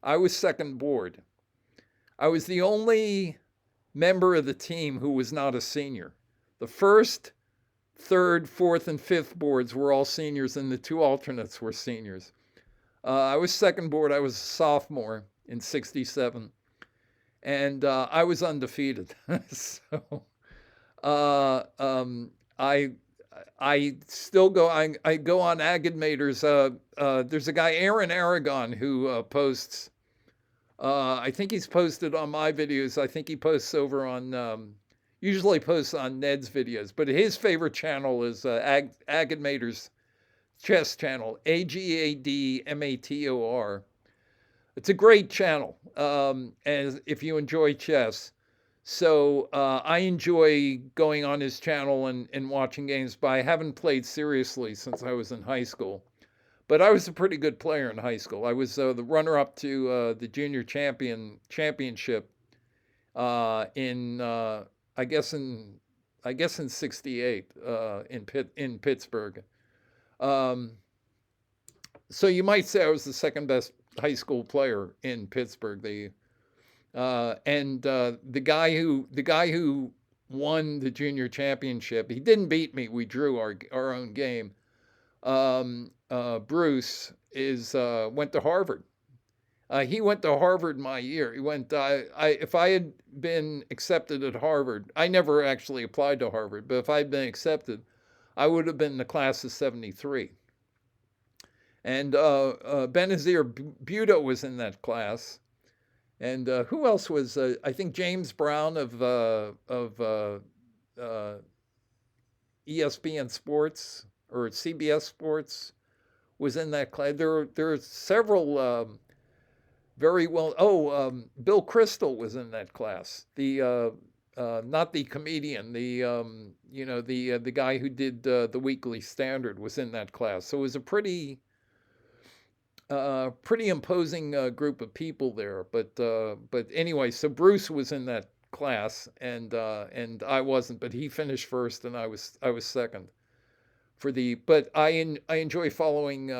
I was second board. I was the only member of the team who was not a senior. The first, third, fourth, and fifth boards were all seniors, and the two alternates were seniors. I was second board. I was a sophomore in 67, and I was undefeated. So I still go. I go on Agidmators. There's a guy, Aaron Aragon, who posts. I think he's posted on my videos. I think he posts over on. Usually posts on Ned's videos, but his favorite channel is Agidmators chess channel, Agadmator. It's a great channel, and if you enjoy chess. So I enjoy going on his channel and watching games, but I haven't played seriously since I was in high school. But I was a pretty good player in high school. I was the runner-up to the junior championship in I guess in '68 in Pittsburgh. Um, So you might say I was the second best high school player in Pittsburgh. The guy who won the junior championship, he didn't beat me. We drew our own game. Bruce is went to Harvard. He went to Harvard my year. He went. If I had been accepted at Harvard, I never actually applied to Harvard, but if I'd been accepted, I would have been in the class of '73. And Benazir Bhutto was in that class. And who else was? I think James Brown of ESPN Sports or CBS Sports was in that class. There are several very well. Oh, Bill Crystal was in that class. The not the comedian, the guy who did the Weekly Standard was in that class. So it was a pretty imposing group of people there. But anyway, so Bruce was in that class, and I wasn't, but he finished first, and I was second for the. But I enjoy following.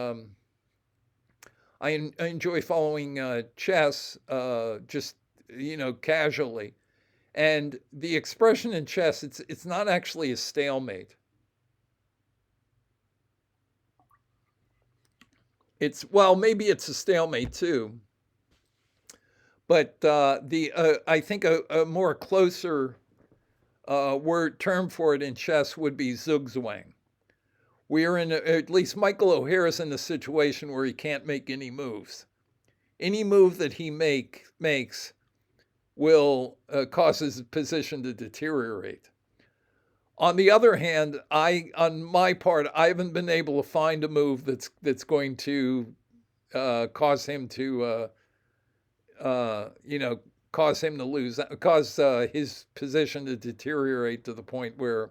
I enjoy following chess, just casually, and the expression in chess, it's not actually a stalemate. It's well, maybe it's a stalemate too, but the I think a more closer word term for it in chess would be zugzwang. We're in at least Michael O'Hare's in a situation where he can't make any moves. Any move that he makes will cause his position to deteriorate. On the other hand, on my part, I haven't been able to find a move that's going to cause him to, cause him to lose, cause his position to deteriorate to the point where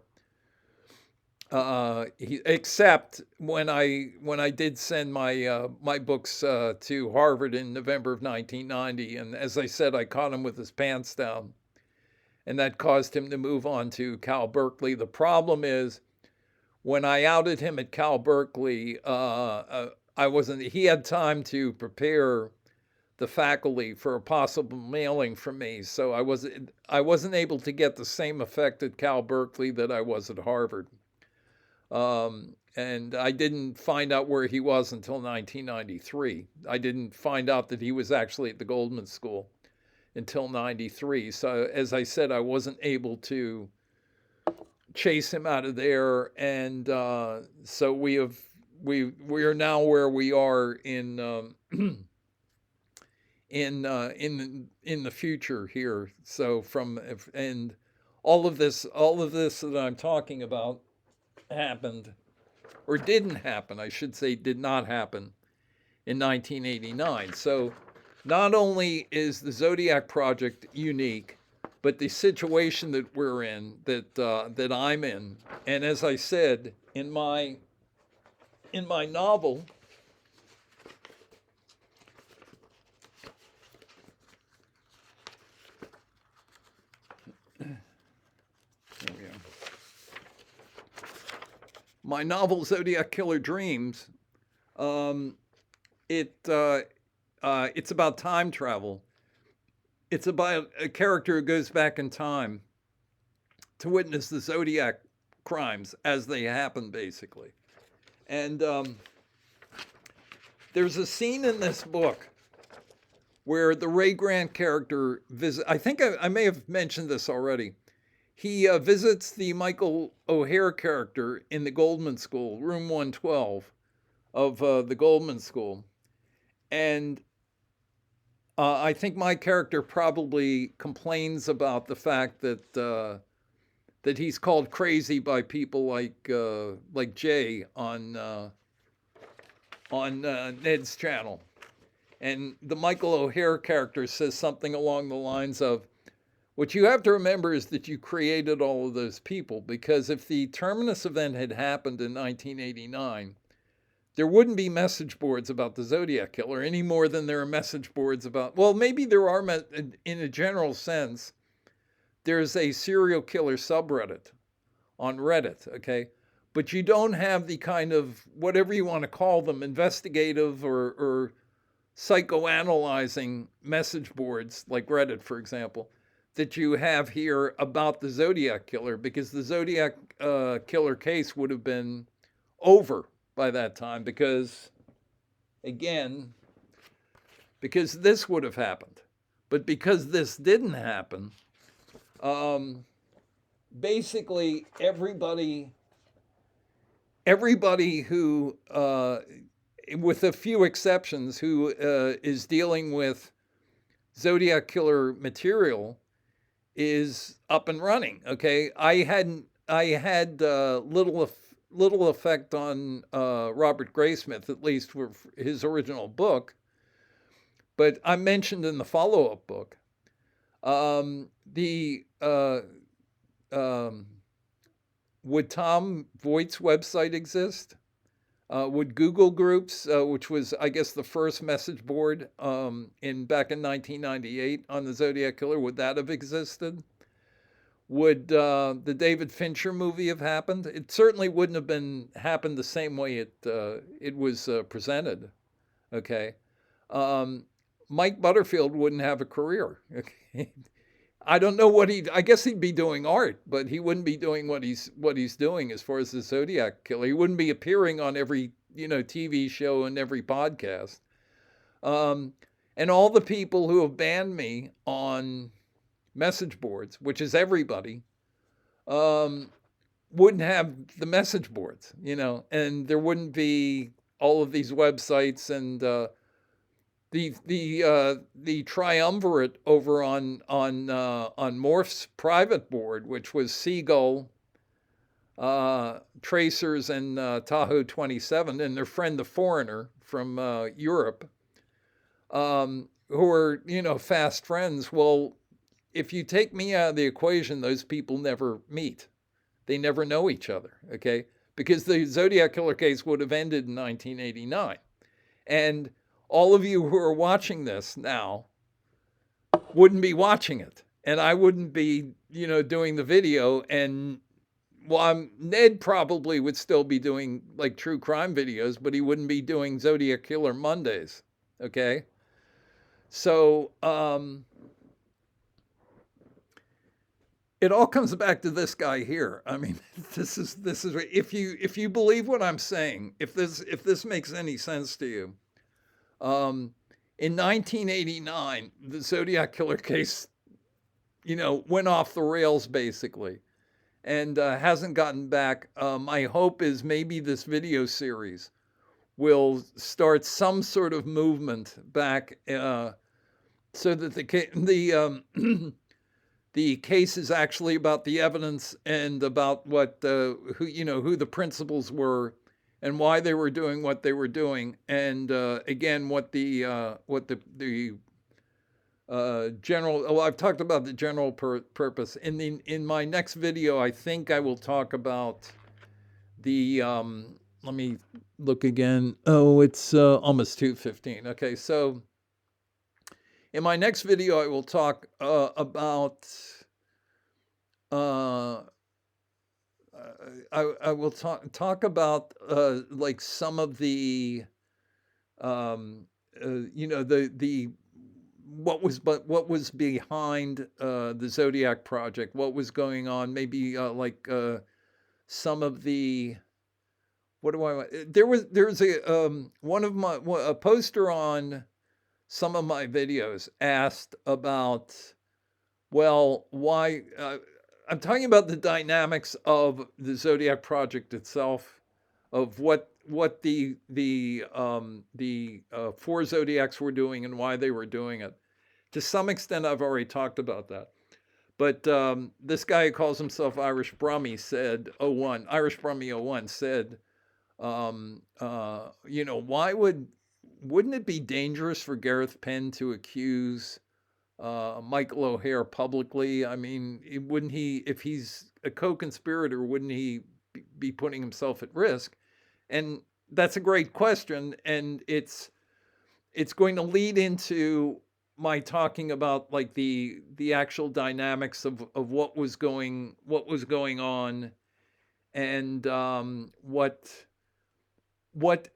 except when I did send my books to Harvard in November of 1990, and as I said, I caught him with his pants down, and that caused him to move on to Cal Berkeley. The problem is, when I outed him at Cal Berkeley, I wasn't. He had time to prepare the faculty for a possible mailing from me, so I wasn't able to get the same effect at Cal Berkeley that I was at Harvard. And I didn't find out where he was until 1993. I didn't find out that he was actually at the Goldman School until '93. So as I said, I wasn't able to chase him out of there, and so we are now where we are in in the future here. So and all of this that I'm talking about happened, or didn't happen, I should say, did not happen in 1989. So not only is the Zodiac project unique, but the situation that we're in, that I'm in, and as I said in my novel, there we go. My novel Zodiac Killer Dreams, it's about time travel. It's about a character who goes back in time to witness the Zodiac crimes as they happen, basically. And there's a scene in this book where the Ray Grant character I think I may have mentioned this already. He visits the Michael O'Hare character in the Goldman School, room 112 of the Goldman School. And I think my character probably complains about the fact that he's called crazy by people like Jay on Ned's channel. And the Michael O'Hare character says something along the lines of, what you have to remember is that you created all of those people, because if the Terminus event had happened in 1989, there wouldn't be message boards about the Zodiac Killer any more than there are message boards about, well, maybe there are, in a general sense, there's a serial killer subreddit on Reddit, okay? but you don't have the kind of, whatever you want to call them, investigative or psychoanalyzing message boards like Reddit, for example, that you have here about the Zodiac killer, because the Zodiac killer case would have been over by that time, because, again, because this would have happened. But because this didn't happen, basically everybody who, with a few exceptions, who is dealing with Zodiac killer material is up and running. Okay, I had little effect on Robert Graysmith, at least for his original book, but I mentioned in the follow-up book the would Tom Voigt's website exist? Would Google Groups, which was, I guess, the first message board back in 1998 on the Zodiac Killer, would that have existed? Would the David Fincher movie have happened? It certainly wouldn't have happened the same way it was presented. Okay, Mike Butterfield wouldn't have a career. Okay. I don't know I guess he'd be doing art, but he wouldn't be doing what he's doing as far as the Zodiac Killer. He wouldn't be appearing on every, TV show and every podcast. And all the people who have banned me on message boards, which is everybody, wouldn't have the message boards, and there wouldn't be all of these websites and the triumvirate over on Morph's private board, which was Seagull, Tracers, and Tahoe 27, and their friend the Foreigner from Europe, who are fast friends. Well, if you take me out of the equation, those people never meet. They never know each other. Okay, because the Zodiac Killer case would have ended in 1989, and all of you who are watching this now wouldn't be watching it, and I wouldn't be, doing the video. And Ned probably would still be doing like true crime videos, but he wouldn't be doing Zodiac Killer Mondays. Okay, so it all comes back to this guy here. I mean, this is if you believe what I'm saying, if this makes any sense to you. In 1989, the Zodiac Killer case, went off the rails basically, and hasn't gotten back. My hope is maybe this video series will start some sort of movement back, so that the case is actually about the evidence and about what who the principals were, and why they were doing what they were doing, and again, what the general. Well, I've talked about the general purpose. In my next video, I think I will talk about the. Let me look again. Oh, it's almost 2:15. Okay, so in my next video, I will talk about. I will talk about like some of the the what was behind the Zodiac project, what was going on, maybe some of the what do I want? There's a poster on some of my videos asked about, well, why. I'm talking about the dynamics of the Zodiac project itself, of what the four Zodiacs were doing and why they were doing it. To some extent, I've already talked about that. But this guy who calls himself Irish Brummy said, Irish Brummy 01 said, why wouldn't it be dangerous for Gareth Penn to accuse Michael O'Hare publicly? I mean, wouldn't he, if he's a co-conspirator, wouldn't he be putting himself at risk? And that's a great question, and it's going to lead into my talking about like the actual dynamics of what was going on, and what what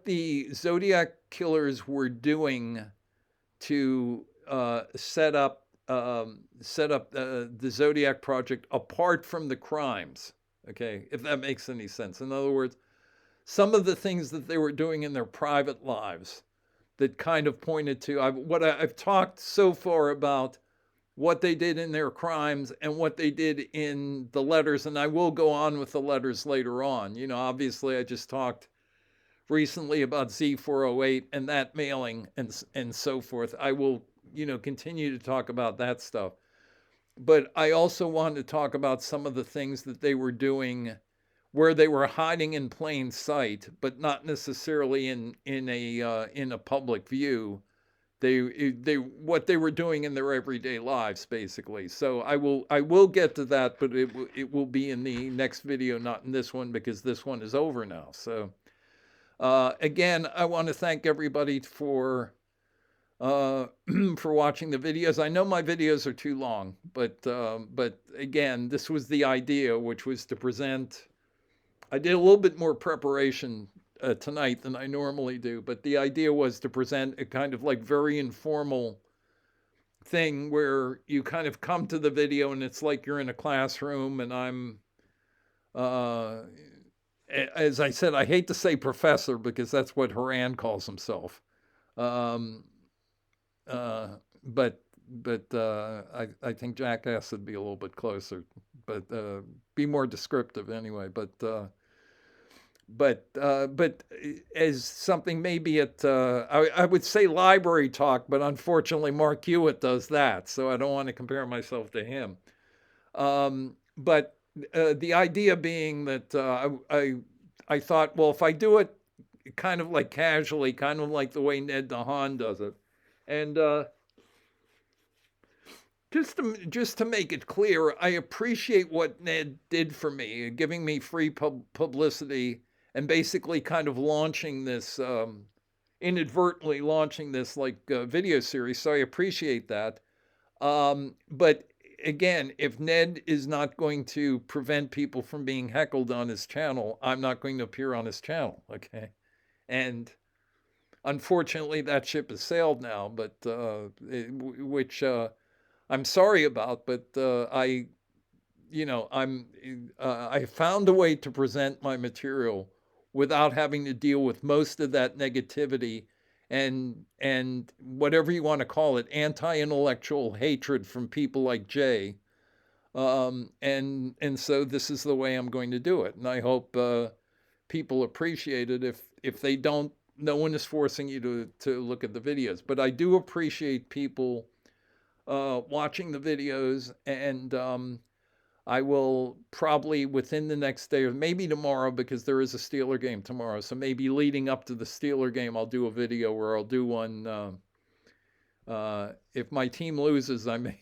the Zodiac killers were doing to set up the Zodiac project apart from the crimes. Okay, if that makes any sense. In other words, some of the things that they were doing in their private lives that kind of pointed to I've talked so far about what they did in their crimes and what they did in the letters, and I will go on with the letters later on. You know, obviously, I just talked recently about Z408 and that mailing and so forth. I will, continue to talk about that stuff. But I also wanted to talk about some of the things that they were doing where they were hiding in plain sight, but not necessarily in a public view. They what they were doing in their everyday lives, basically. So I will get to that, but it will be in the next video, not in this one, because this one is over now. So again, I want to thank everybody for for watching the videos. I know my videos are too long, but again, this was the idea, which was to present. I did a little bit more preparation tonight than I normally do, but the idea was to present a kind of like very informal thing where you kind of come to the video and it's like you're in a classroom and I'm, as I said, I hate to say professor because that's what Haran calls himself. Um, uh, but I think Jackass would be a little bit closer, but be more descriptive anyway. But as something maybe I would say library talk, but unfortunately Mark Hewitt does that, so I don't want to compare myself to him. But the idea being that I thought, well, if I do it kind of like casually, kind of like the way Ned DeHaan does it, and just to make it clear, I appreciate what Ned did for me, giving me free publicity and basically kind of launching this, inadvertently launching this like video series. So I appreciate that. But again, if Ned is not going to prevent people from being heckled on his channel, I'm not going to appear on his channel. Okay. And unfortunately, that ship has sailed now, but which I'm sorry about, but I found a way to present my material without having to deal with most of that negativity and whatever you want to call it, anti-intellectual hatred from people like Jay. And so this is the way I'm going to do it, and I hope people appreciate it. If they don't, no one is forcing you to look at the videos, but I do appreciate people watching the videos, and I will probably within the next day or maybe tomorrow, because there is a Steeler game tomorrow. So maybe leading up to the Steeler game, I'll do a video where I'll do one. If my team loses, I'm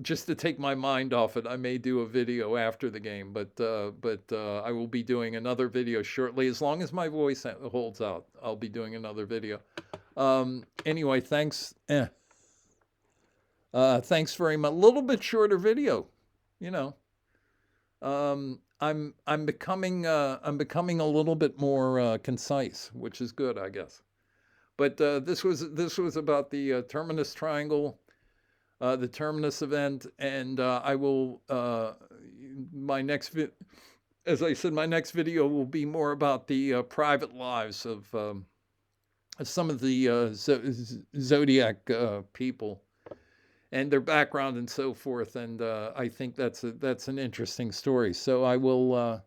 just to take my mind off it. I may do a video after the game, but I will be doing another video shortly. As long as my voice holds out, I'll be doing another video. Anyway, thanks. Thanks very much. A little bit shorter video. I'm becoming a little bit more concise, which is good, I guess. But this was about the Terminus Triangle, the Terminus Event, and I will as I said, my next video will be more about the private lives of some of the Zodiac people and their background and so forth. And I think that's an interesting story. So I will,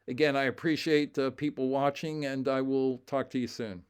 again, I appreciate people watching, and I will talk to you soon.